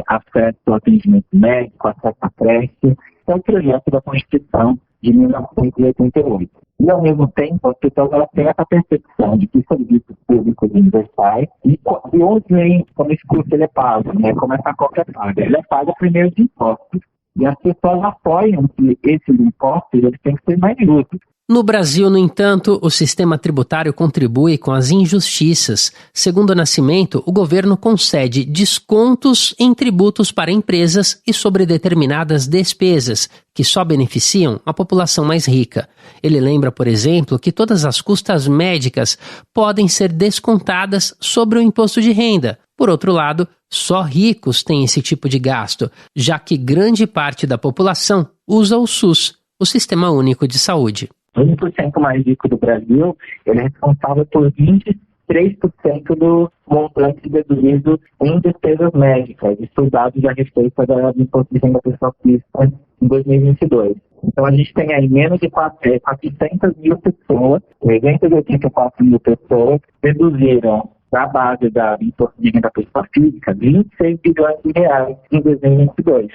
acesso ao atendimento médico, acesso à creche. É o projeto da Constituição de 1988. E, ao mesmo tempo, as pessoas têm essa percepção de que serviços públicos universais, e onde vem, como esse custo ele é pago, né? Como essa qualquer paga. Ele é pago primeiro de impostos. E as pessoas apoiam que esses impostos eles têm que ser mais justos. No Brasil, no entanto, o sistema tributário contribui com as injustiças. Segundo o Nascimento, o governo concede descontos em tributos para empresas e sobre determinadas despesas, que só beneficiam a população mais rica. Ele lembra, por exemplo, que todas as custas médicas podem ser descontadas sobre o imposto de renda. Por outro lado, só ricos têm esse tipo de gasto, já que grande parte da população usa o SUS, o Sistema Único de Saúde. O 1% mais rico do Brasil, ele é responsável por 26% 3% do montante deduzido em despesas médicas, estudados a respeito do imposto de renda pessoal física em 2022. Então, a gente tem aí menos de 400 mil pessoas, 384 mil pessoas deduziram da base da imposto de renda pessoal física 26 bilhões de reais em 2022.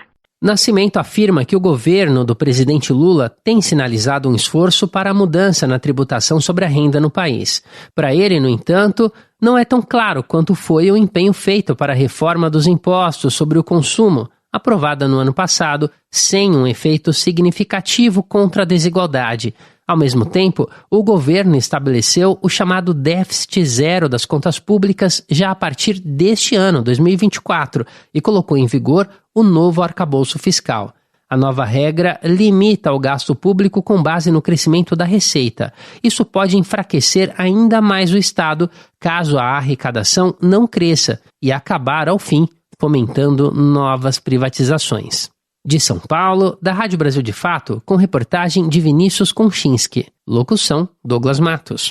Nascimento afirma que o governo do presidente Lula tem sinalizado um esforço para a mudança na tributação sobre a renda no país. Para ele, no entanto, não é tão claro quanto foi o empenho feito para a reforma dos impostos sobre o consumo, aprovada no ano passado, sem um efeito significativo contra a desigualdade. Ao mesmo tempo, o governo estabeleceu o chamado déficit zero das contas públicas já a partir deste ano, 2024, e colocou em vigor o novo arcabouço fiscal. A nova regra limita o gasto público com base no crescimento da receita. Isso pode enfraquecer ainda mais o Estado caso a arrecadação não cresça e acabar, ao fim, fomentando novas privatizações. De São Paulo, da Rádio Brasil de Fato, com reportagem de Vinícius Konchinski. Locução, Douglas Matos.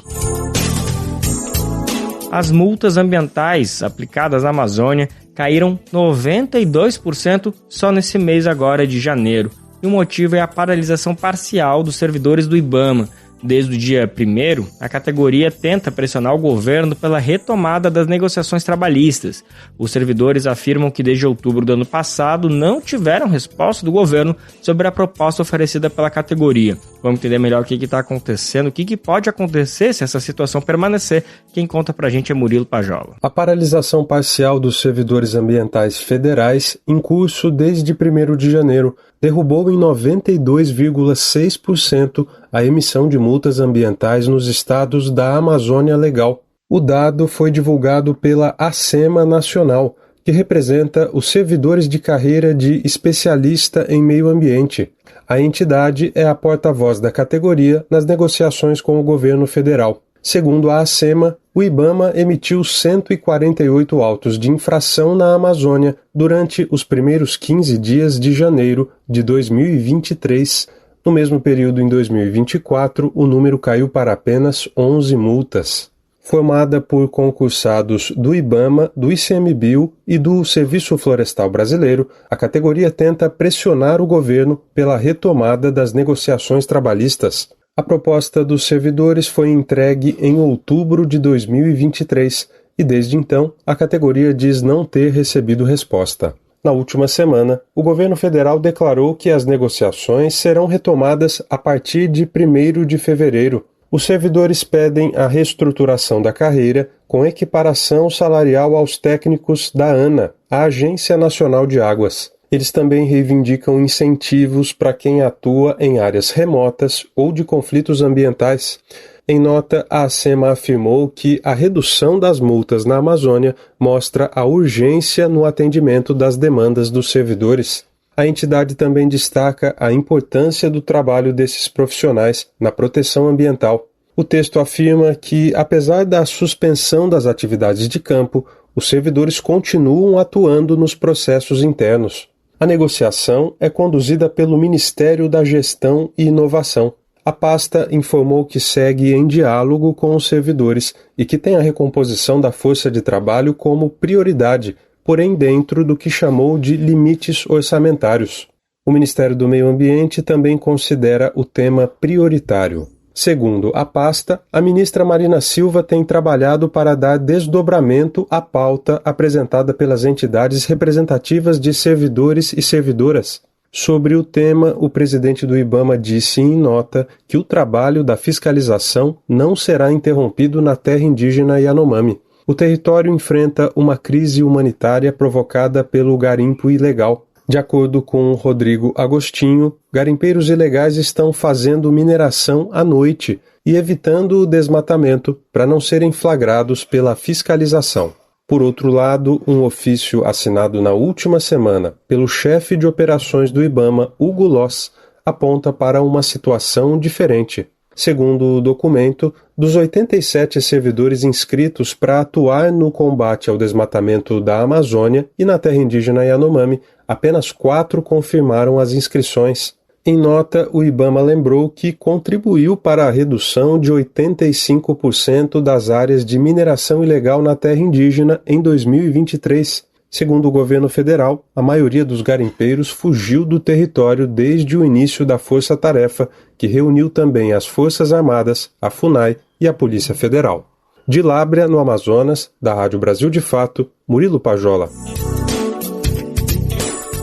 As multas ambientais aplicadas na Amazônia caíram 92% só nesse mês agora de janeiro. E o motivo é a paralisação parcial dos servidores do IBAMA. Desde o dia 1º, a categoria tenta pressionar o governo pela retomada das negociações trabalhistas. Os servidores afirmam que desde outubro do ano passado não tiveram resposta do governo sobre a proposta oferecida pela categoria. Vamos entender melhor o que está acontecendo, o que pode acontecer se essa situação permanecer. Quem conta pra gente é Murilo Pajola. A paralisação parcial dos servidores ambientais federais, em curso desde 1º de janeiro, derrubou em 92,6% a emissão de multas ambientais nos estados da Amazônia Legal. O dado foi divulgado pela ACEMA Nacional, que representa os servidores de carreira de especialista em meio ambiente. A entidade é a porta-voz da categoria nas negociações com o governo federal. Segundo a ACEMA, o IBAMA emitiu 148 autos de infração na Amazônia durante os primeiros 15 dias de janeiro de 2023. No mesmo período, em 2024, o número caiu para apenas 11 multas. Formada por concursados do IBAMA, do ICMBio e do Serviço Florestal Brasileiro, a categoria tenta pressionar o governo pela retomada das negociações trabalhistas. A proposta dos servidores foi entregue em outubro de 2023 e, desde então, a categoria diz não ter recebido resposta. Na última semana, o governo federal declarou que as negociações serão retomadas a partir de 1º de fevereiro. Os servidores pedem a reestruturação da carreira com equiparação salarial aos técnicos da ANA, a Agência Nacional de Águas. Eles também reivindicam incentivos para quem atua em áreas remotas ou de conflitos ambientais. Em nota, a ACEMA afirmou que a redução das multas na Amazônia mostra a urgência no atendimento das demandas dos servidores. A entidade também destaca a importância do trabalho desses profissionais na proteção ambiental. O texto afirma que, apesar da suspensão das atividades de campo, os servidores continuam atuando nos processos internos. A negociação é conduzida pelo Ministério da Gestão e Inovação. A pasta informou que segue em diálogo com os servidores e que tem a recomposição da força de trabalho como prioridade, porém dentro do que chamou de limites orçamentários. O Ministério do Meio Ambiente também considera o tema prioritário. Segundo a pasta, a ministra Marina Silva tem trabalhado para dar desdobramento à pauta apresentada pelas entidades representativas de servidores e servidoras. Sobre o tema, o presidente do IBAMA disse em nota que o trabalho da fiscalização não será interrompido na terra indígena Yanomami. O território enfrenta uma crise humanitária provocada pelo garimpo ilegal. De acordo com Rodrigo Agostinho, garimpeiros ilegais estão fazendo mineração à noite e evitando o desmatamento para não serem flagrados pela fiscalização. Por outro lado, um ofício assinado na última semana pelo chefe de operações do IBAMA, Hugo Loss, aponta para uma situação diferente. Segundo o documento, dos 87 servidores inscritos para atuar no combate ao desmatamento da Amazônia e na terra indígena Yanomami, apenas 4 confirmaram as inscrições. Em nota, o IBAMA lembrou que contribuiu para a redução de 85% das áreas de mineração ilegal na terra indígena em 2023. Segundo o governo federal, a maioria dos garimpeiros fugiu do território desde o início da Força-Tarefa, que reuniu também as Forças Armadas, a FUNAI e a Polícia Federal. De Lábrea, no Amazonas, da Rádio Brasil de Fato, Murilo Pajola.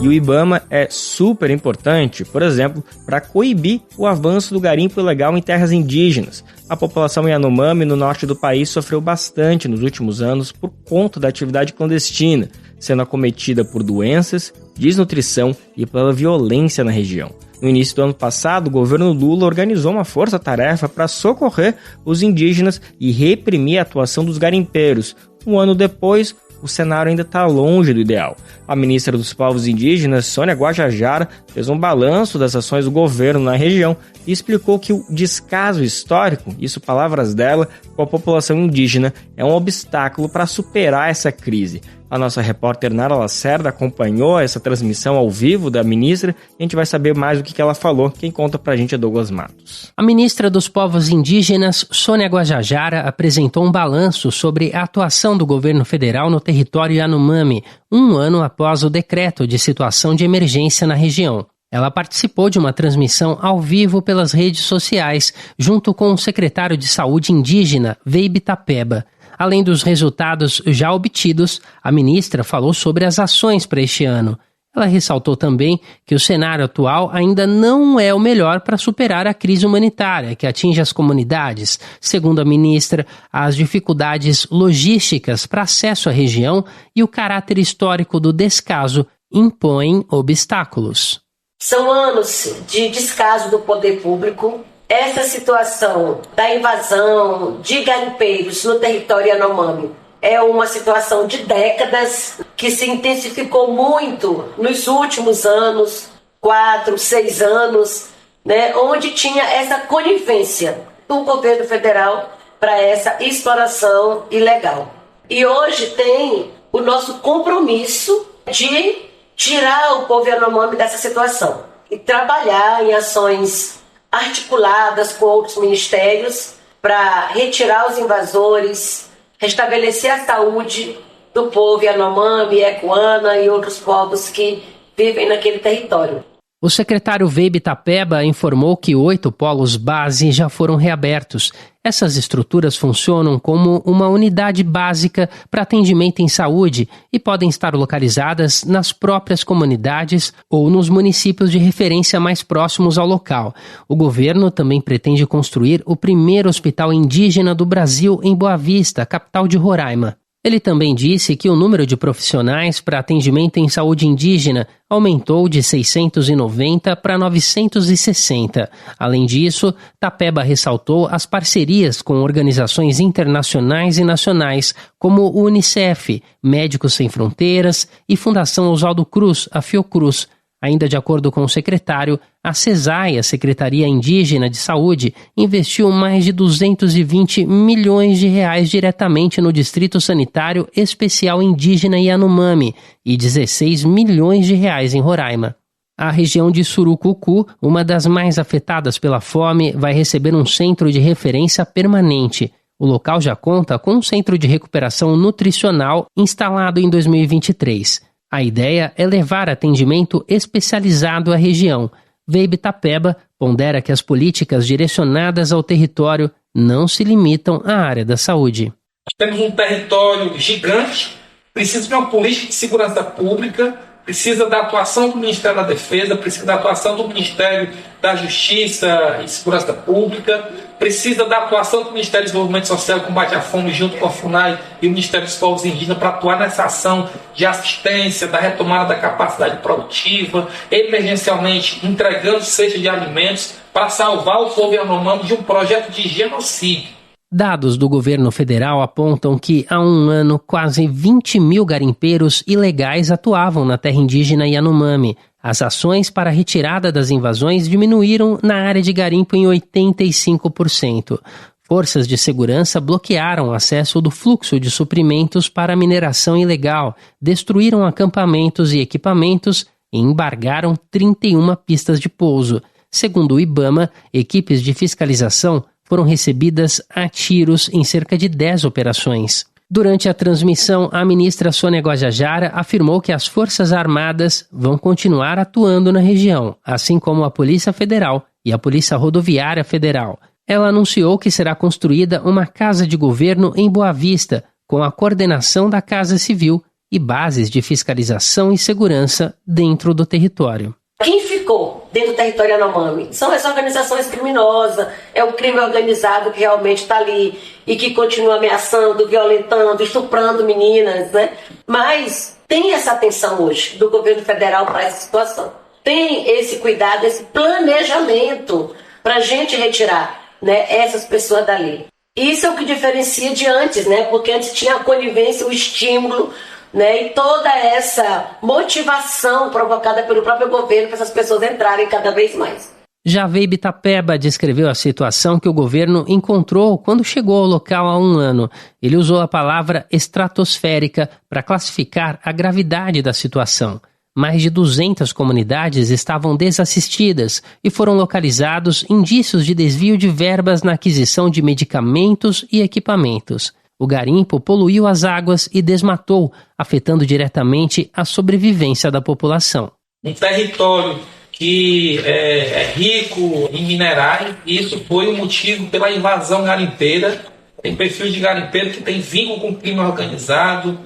E o IBAMA é super importante, por exemplo, para coibir o avanço do garimpo ilegal em terras indígenas. A população Yanomami no norte do país sofreu bastante nos últimos anos por conta da atividade clandestina, sendo acometida por doenças, desnutrição e pela violência na região. No início do ano passado, o governo Lula organizou uma força-tarefa para socorrer os indígenas e reprimir a atuação dos garimpeiros. Um ano depois, o cenário ainda está longe do ideal. A ministra dos Povos Indígenas, Sônia Guajajara, fez um balanço das ações do governo na região e explicou que o descaso histórico, isso palavras dela, com a população indígena, é um obstáculo para superar essa crise. A nossa repórter Nara Lacerda acompanhou essa transmissão ao vivo da ministra e a gente vai saber mais o que ela falou. Quem conta pra gente é Douglas Matos. A ministra dos Povos Indígenas, Sônia Guajajara, apresentou um balanço sobre a atuação do governo federal no território Yanomami, um ano após o decreto de situação de emergência na região. Ela participou de uma transmissão ao vivo pelas redes sociais, junto com o secretário de Saúde indígena, Weibe Tapeba. Além dos resultados já obtidos, a ministra falou sobre as ações para este ano. Ela ressaltou também que o cenário atual ainda não é o melhor para superar a crise humanitária que atinge as comunidades. Segundo a ministra, as dificuldades logísticas para acesso à região e o caráter histórico do descaso impõem obstáculos. São anos de descaso do poder público. Essa situação da invasão de garimpeiros no território Yanomami é uma situação de décadas que se intensificou muito nos últimos anos, 4, 6 anos, né, onde tinha essa conivência do governo federal para essa exploração ilegal. E hoje tem o nosso compromisso de tirar o povo Yanomami dessa situação e trabalhar em ações articuladas com outros ministérios para retirar os invasores, restabelecer a saúde do povo Yanomami, Ecuana e outros povos que vivem naquele território. O secretário Weibe Tapeba informou que 8 polos base já foram reabertos. Essas estruturas funcionam como uma unidade básica para atendimento em saúde e podem estar localizadas nas próprias comunidades ou nos municípios de referência mais próximos ao local. O governo também pretende construir o primeiro hospital indígena do Brasil em Boa Vista, capital de Roraima. Ele também disse que o número de profissionais para atendimento em saúde indígena aumentou de 690 para 960. Além disso, Tapeba ressaltou as parcerias com organizações internacionais e nacionais, como o Unicef, Médicos Sem Fronteiras e Fundação Oswaldo Cruz, a Fiocruz. Ainda de acordo com o secretário, a CESAI, a Secretaria Indígena de Saúde, investiu mais de 220 milhões de reais diretamente no Distrito Sanitário Especial Indígena Yanomami e 16 milhões de reais em Roraima. A região de Surucucu, uma das mais afetadas pela fome, vai receber um centro de referência permanente. O local já conta com um centro de recuperação nutricional instalado em 2023. A ideia é levar atendimento especializado à região. Weibe Tapeba pondera que as políticas direcionadas ao território não se limitam à área da saúde. Temos um território gigante, precisa de uma política de segurança pública, precisa da atuação do Ministério da Defesa, precisa da atuação do Ministério da Justiça e Segurança Pública, precisa da atuação do Ministério do Desenvolvimento Social e Combate à Fome junto com a FUNAI e o Ministério dos Povos Indígenas para atuar nessa ação de assistência, da retomada da capacidade produtiva, emergencialmente entregando cestas de alimentos para salvar o povo Yanomami de um projeto de genocídio. Dados do governo federal apontam que, há um ano, quase 20 mil garimpeiros ilegais atuavam na terra indígena Yanomami. As ações para a retirada das invasões diminuíram na área de garimpo em 85%. Forças de segurança bloquearam o acesso do fluxo de suprimentos para a mineração ilegal, destruíram acampamentos e equipamentos e embargaram 31 pistas de pouso. Segundo o IBAMA, equipes de fiscalização foram recebidas a tiros em cerca de 10 operações. Durante a transmissão, a ministra Sônia Guajajara afirmou que as Forças Armadas vão continuar atuando na região, assim como a Polícia Federal e a Polícia Rodoviária Federal. Ela anunciou que será construída uma casa de governo em Boa Vista, com a coordenação da Casa Civil e bases de fiscalização e segurança dentro do território. Quem ficou dentro do território Yanomami são as organizações criminosas, é o crime organizado que realmente está ali e que continua ameaçando, violentando, estuprando meninas, né? Mas tem essa atenção hoje do governo federal para essa situação. Tem esse cuidado, esse planejamento para a gente retirar, né, essas pessoas dali. Isso é o que diferencia de antes, né? Porque antes tinha a conivência, o estímulo, né, e toda essa motivação provocada pelo próprio governo para essas pessoas entrarem cada vez mais. Javeib Tapeba descreveu a situação que o governo encontrou quando chegou ao local há 1 ano. Ele usou a palavra estratosférica para classificar a gravidade da situação. Mais de 200 comunidades estavam desassistidas e foram localizados indícios de desvio de verbas na aquisição de medicamentos e equipamentos. O garimpo poluiu as águas e desmatou, afetando diretamente a sobrevivência da população. Um território que é rico em minerais, e isso foi o motivo pela invasão garimpeira. Tem perfis de garimpeiro que tem vínculo com o crime organizado,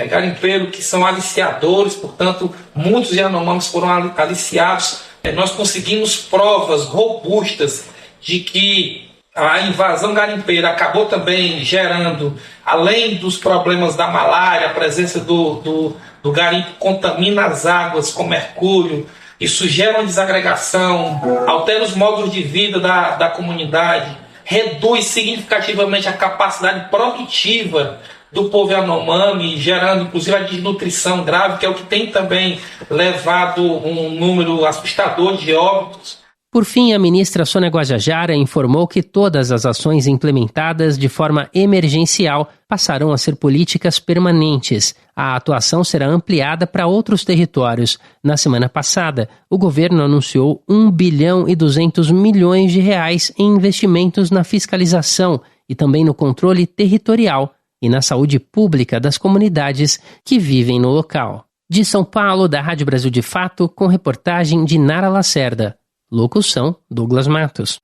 garimpeiro que são aliciadores, portanto, muitos Yanomamis foram aliciados. Nós conseguimos provas robustas de que a invasão garimpeira acabou também gerando, além dos problemas da malária, a presença do garimpo contamina as águas com mercúrio, isso gera uma desagregação, altera os modos de vida da comunidade, reduz significativamente a capacidade produtiva do povo Yanomami, gerando inclusive a desnutrição grave, que é o que tem também levado um número assustador de óbitos. Por fim, a ministra Sônia Guajajara informou que todas as ações implementadas de forma emergencial passarão a ser políticas permanentes. A atuação será ampliada para outros territórios. Na semana passada, o governo anunciou 1 bilhão e 200 milhões de reais em investimentos na fiscalização e também no controle territorial e na saúde pública das comunidades que vivem no local. De São Paulo, da Rádio Brasil de Fato, com reportagem de Nara Lacerda. Locução, Douglas Matos.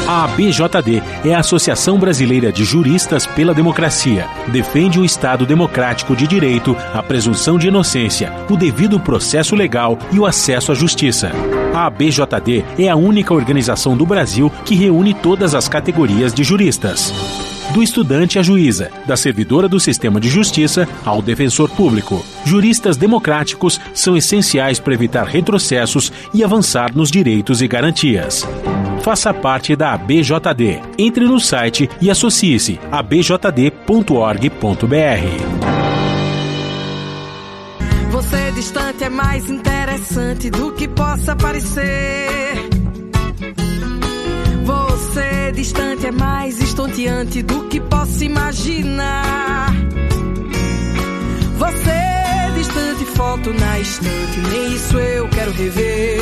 A ABJD é a Associação Brasileira de Juristas pela Democracia. Defende o Estado democrático de direito, a presunção de inocência, o devido processo legal e o acesso à justiça. A ABJD é a única organização do Brasil que reúne todas as categorias de juristas. Do estudante à juíza, da servidora do sistema de justiça ao defensor público. Juristas democráticos são essenciais para evitar retrocessos e avançar nos direitos e garantias. Faça parte da ABJD. Entre no site e associe-se a abjd.org.br. Você distante é mais interessante do que possa parecer. Você distante é mais estonteante do que possa imaginar. Você distante, foto na estante, nem isso eu quero rever.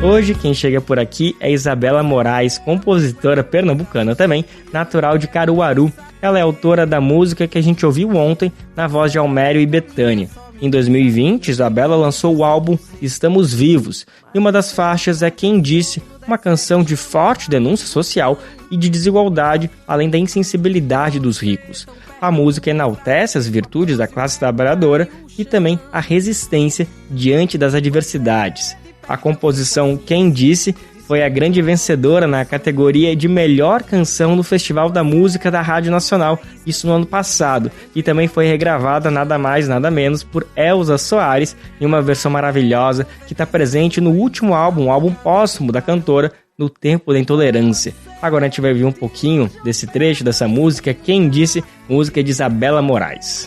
Hoje quem chega por aqui é Isabela Moraes, compositora pernambucana também, natural de Caruaru. Ela é autora da música que a gente ouviu ontem na voz de Almério e Bethânia. Em 2020, Isabela lançou o álbum Estamos Vivos, e uma das faixas é Quem Disse, uma canção de forte denúncia social e de desigualdade, além da insensibilidade dos ricos. A música enaltece as virtudes da classe trabalhadora e também a resistência diante das adversidades. A composição Quem Disse foi a grande vencedora na categoria de melhor canção no Festival da Música da Rádio Nacional, isso no ano passado, e também foi regravada nada mais nada menos por Elza Soares em uma versão maravilhosa que está presente no último álbum, o álbum póstumo da cantora, No Tempo da Intolerância. Agora a gente vai ver um pouquinho desse trecho dessa música, Quem Disse, música de Isabela Moraes.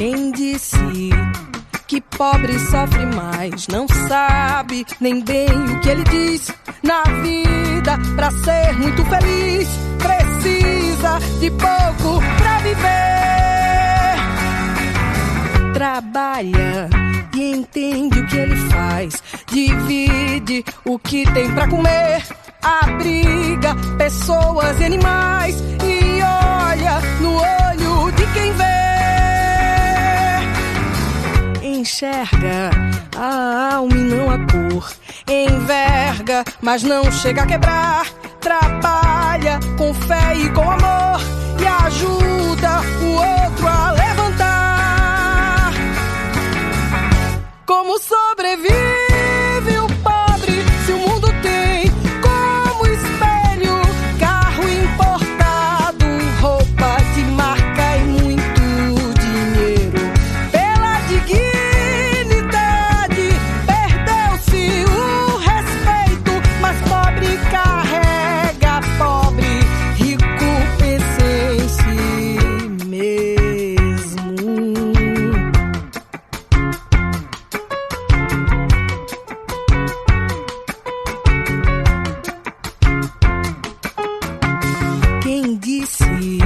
Quem disse que pobre sofre mais, não sabe nem bem o que ele diz. Na vida, pra ser muito feliz, precisa de pouco pra viver. Trabalha e entende o que ele faz, divide o que tem pra comer, abriga pessoas e animais e olha no olho de quem vê. Enxerga a alma e não a cor, enverga, mas não chega a quebrar. Trabalha com fé e com amor e ajuda o outro a levantar. Como sobrevive o pobre se o mundo tem como espelho carro importado, roupa de marca e muito dinheiro? Pela dignidade perdeu-se o respeito, mas pobre carrega pobre, rico pensa em si mesmo. Quem disse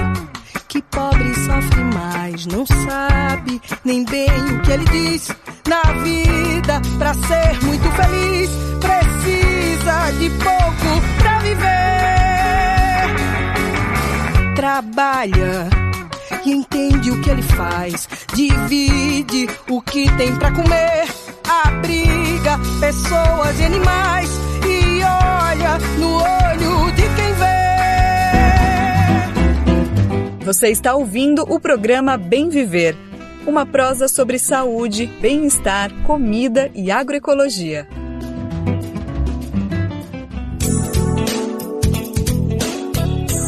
que pobre sofre mais, não sabe nem bem o que ele diz. Na vida, pra ser muito feliz, precisa de pouco pra viver. Trabalha e entende o que ele faz, divide o que tem pra comer, abriga pessoas e animais e olha no olho de quem vê. Você está ouvindo o programa Bem Viver, uma prosa sobre saúde, bem-estar, comida e agroecologia.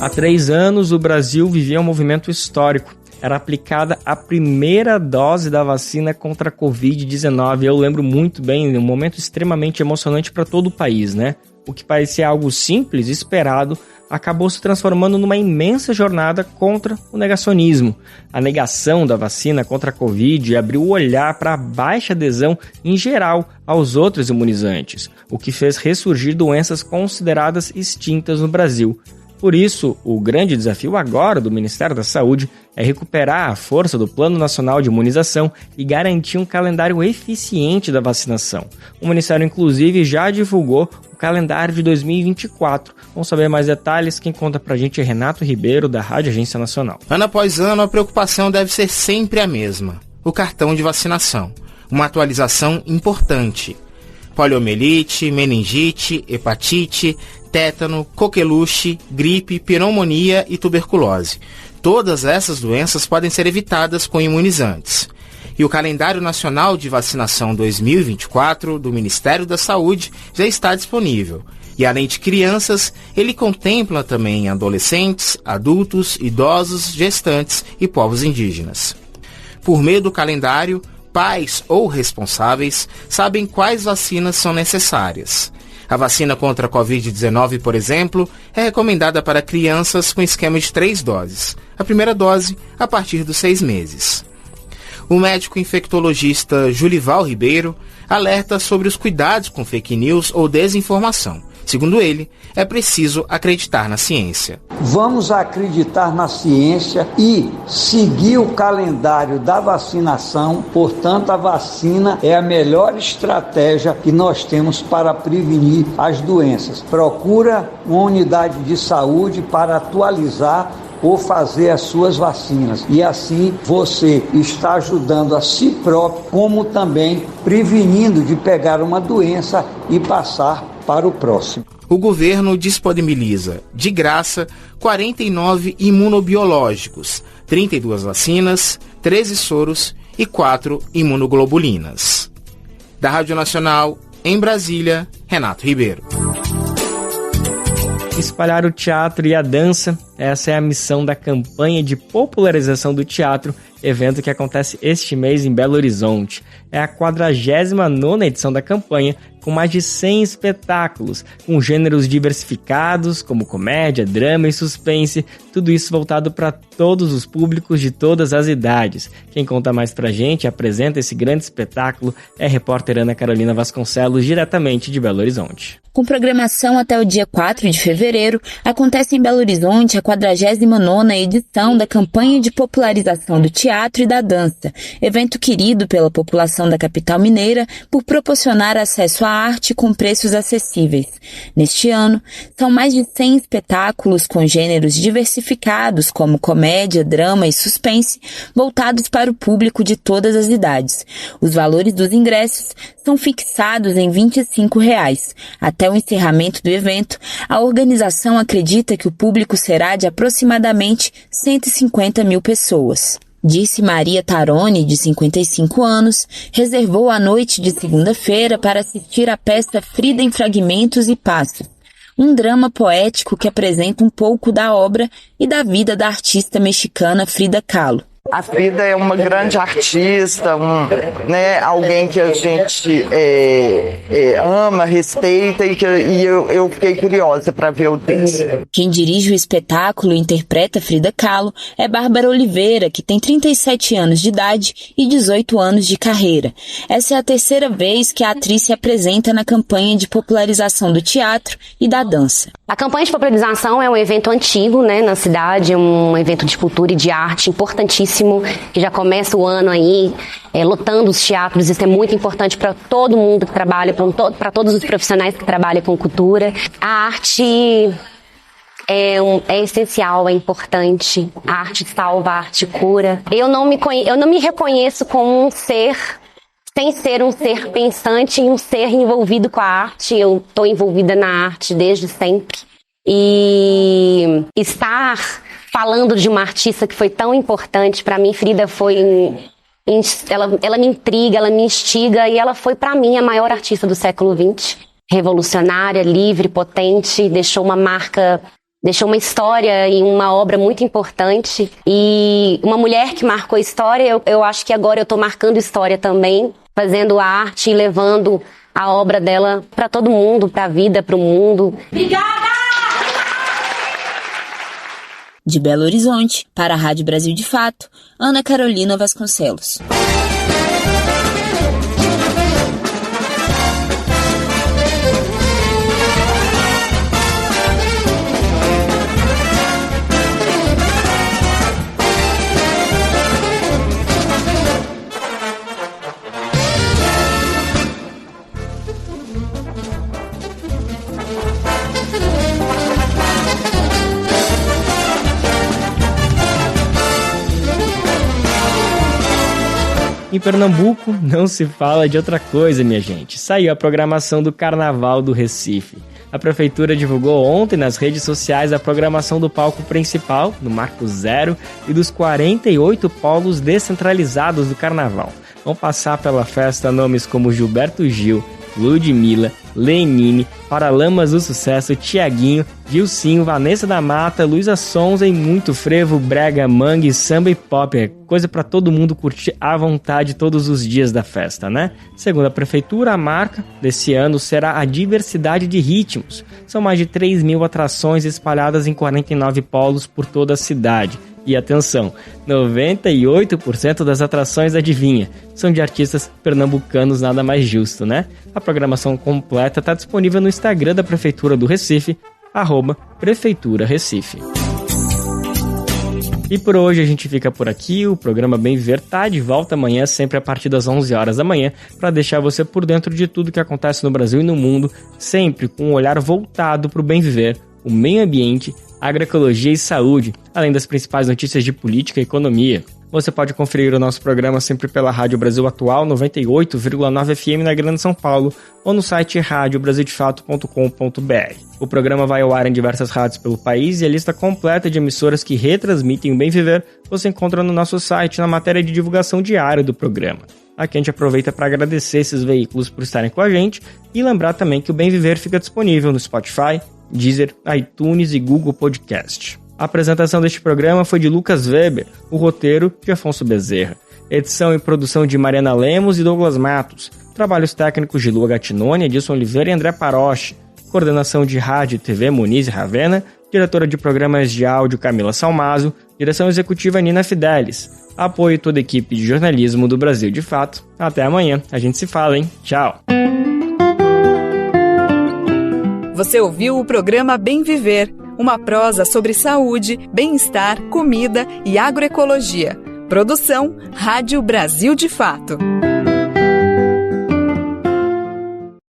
Há 3 anos, o Brasil vivia um movimento histórico. Era aplicada a primeira dose da vacina contra a Covid-19. Eu lembro muito bem, um momento extremamente emocionante para todo o país, né? O que parecia algo simples, esperado, acabou se transformando numa imensa jornada contra o negacionismo. A negação da vacina contra a Covid abriu o olhar para a baixa adesão em geral aos outros imunizantes, o que fez ressurgir doenças consideradas extintas no Brasil. Por isso, o grande desafio agora do Ministério da Saúde é recuperar a força do Plano Nacional de Imunização e garantir um calendário eficiente da vacinação. O Ministério, inclusive, já divulgou o calendário de 2024. Vamos saber mais detalhes. Quem conta pra gente é Renato Ribeiro, da Rádio Agência Nacional. Ano após ano, a preocupação deve ser sempre a mesma: o cartão de vacinação. Uma atualização importante. Poliomielite, meningite, hepatite, tétano, coqueluche, gripe, pneumonia e tuberculose. Todas essas doenças podem ser evitadas com imunizantes. E o Calendário Nacional de Vacinação 2024 do Ministério da Saúde já está disponível. E além de crianças, ele contempla também adolescentes, adultos, idosos, gestantes e povos indígenas. Por meio do calendário, pais ou responsáveis sabem quais vacinas são necessárias. A vacina contra a Covid-19, por exemplo, é recomendada para crianças com esquema de 3 doses. A primeira dose a partir dos 6 meses. O médico infectologista Julival Ribeiro alerta sobre os cuidados com fake news ou desinformação. Segundo ele, é preciso acreditar na ciência. Vamos acreditar na ciência e seguir o calendário da vacinação. Portanto, a vacina é a melhor estratégia que nós temos para prevenir as doenças. Procura uma unidade de saúde para atualizar ou fazer as suas vacinas. E assim você está ajudando a si próprio, como também prevenindo de pegar uma doença e passar para o próximo. O governo disponibiliza, de graça, 49 imunobiológicos, 32 vacinas, 13 soros e 4 imunoglobulinas. Da Rádio Nacional, em Brasília, Renato Ribeiro. Espalhar o teatro e a dança, essa é a missão da campanha de popularização do teatro evento que acontece este mês em Belo Horizonte. É a 49ª edição da campanha, com mais de 100 espetáculos, com gêneros diversificados, como comédia, drama e suspense, tudo isso voltado para todos os públicos de todas as idades. Quem conta mais pra gente e apresenta esse grande espetáculo é a repórter Ana Carolina Vasconcelos, diretamente de Belo Horizonte. Com programação até o dia 4 de fevereiro, acontece em Belo Horizonte a 49ª edição da campanha de popularização do teatro e da dança, evento querido pela população da capital mineira por proporcionar acesso à arte com preços acessíveis. Neste ano, são mais de 100 espetáculos com gêneros diversificados como comédia, drama e suspense, voltados para o público de todas as idades. Os valores dos ingressos são fixados em R$ 25. Até o encerramento do evento, a organização acredita que o público será de aproximadamente 150 mil pessoas. Disse Maria Taroni, de 55 anos, reservou a noite de segunda-feira para assistir à peça Frida em Fragmentos e Passos, um drama poético que apresenta um pouco da obra e da vida da artista mexicana Frida Kahlo. A Frida é uma grande artista, alguém que a gente ama, respeita e eu fiquei curiosa para ver o texto. Quem dirige o espetáculo e interpreta Frida Kahlo é Bárbara Oliveira, que tem 37 anos de idade e 18 anos de carreira. Essa é a terceira vez que a atriz se apresenta na campanha de popularização do teatro e da dança. A campanha de popularização é um evento antigo, na cidade, um evento de cultura e de arte importantíssimo, que já começa o ano aí lotando os teatros. Isso é muito importante para todo mundo que trabalha, para todos os profissionais que trabalham com cultura. A arte é essencial, é importante. A arte salva, a arte cura. Eu não me reconheço como um ser, sem ser um ser pensante e um ser envolvido com a arte. Eu estou envolvida na arte desde sempre. E estar falando de uma artista que foi tão importante para mim, Frida ela me intriga, ela me instiga e ela foi para mim a maior artista do século XX. Revolucionária, livre, potente, deixou uma marca, deixou uma história e uma obra muito importante. E uma mulher que marcou história, eu acho que agora eu estou marcando história também, fazendo arte e levando a obra dela para todo mundo, para a vida, para o mundo. Obrigada! De Belo Horizonte, para a Rádio Brasil de Fato, Ana Carolina Vasconcelos. Em Pernambuco, não se fala de outra coisa, minha gente. Saiu a programação do Carnaval do Recife. A prefeitura divulgou ontem nas redes sociais a programação do palco principal, no Marco Zero, e dos 48 polos descentralizados do Carnaval. Vão passar pela festa nomes como Gilberto Gil, Ludmilla, Lenine, Paralamas do Sucesso, Tiaguinho, Gilcinho, Vanessa da Mata, Luísa Sonza e muito frevo, brega, mangue, samba e pop. É coisa pra todo mundo curtir à vontade todos os dias da festa, né? Segundo a prefeitura, a marca desse ano será a diversidade de ritmos. São mais de 3.000 atrações espalhadas em 49 polos por toda a cidade. E atenção, 98% das atrações, adivinha, são de artistas pernambucanos, nada mais justo, né? A programação completa está disponível no Instagram da Prefeitura do Recife, @Prefeitura Recife. E por hoje a gente fica por aqui, o programa Bem Viver tá de volta amanhã, sempre a partir das 11 horas da manhã, para deixar você por dentro de tudo que acontece no Brasil e no mundo, sempre com um olhar voltado para o bem viver, o meio ambiente, agroecologia e saúde, além das principais notícias de política e economia. Você pode conferir o nosso programa sempre pela Rádio Brasil Atual 98,9 FM na Grande São Paulo ou no site radiobrasildefato.com.br. O programa vai ao ar em diversas rádios pelo país e a lista completa de emissoras que retransmitem o Bem Viver você encontra no nosso site na matéria de divulgação diária do programa. Aqui a gente aproveita para agradecer esses veículos por estarem com a gente e lembrar também que o Bem Viver fica disponível no Spotify, Deezer, iTunes e Google Podcast. A apresentação deste programa foi de Lucas Weber, o roteiro de Afonso Bezerra. Edição e produção de Mariana Lemos e Douglas Matos. Trabalhos técnicos de Lua Gattinoni, Edson Oliveira e André Paroche. Coordenação de Rádio e TV Muniz e Ravena. Diretora de programas de áudio Camila Salmazo. Direção executiva Nina Fidelis. Apoio toda a equipe de jornalismo do Brasil de Fato. Até amanhã. A gente se fala, hein? Tchau. Você ouviu o programa Bem Viver, uma prosa sobre saúde, bem-estar, comida e agroecologia. Produção Rádio Brasil de Fato.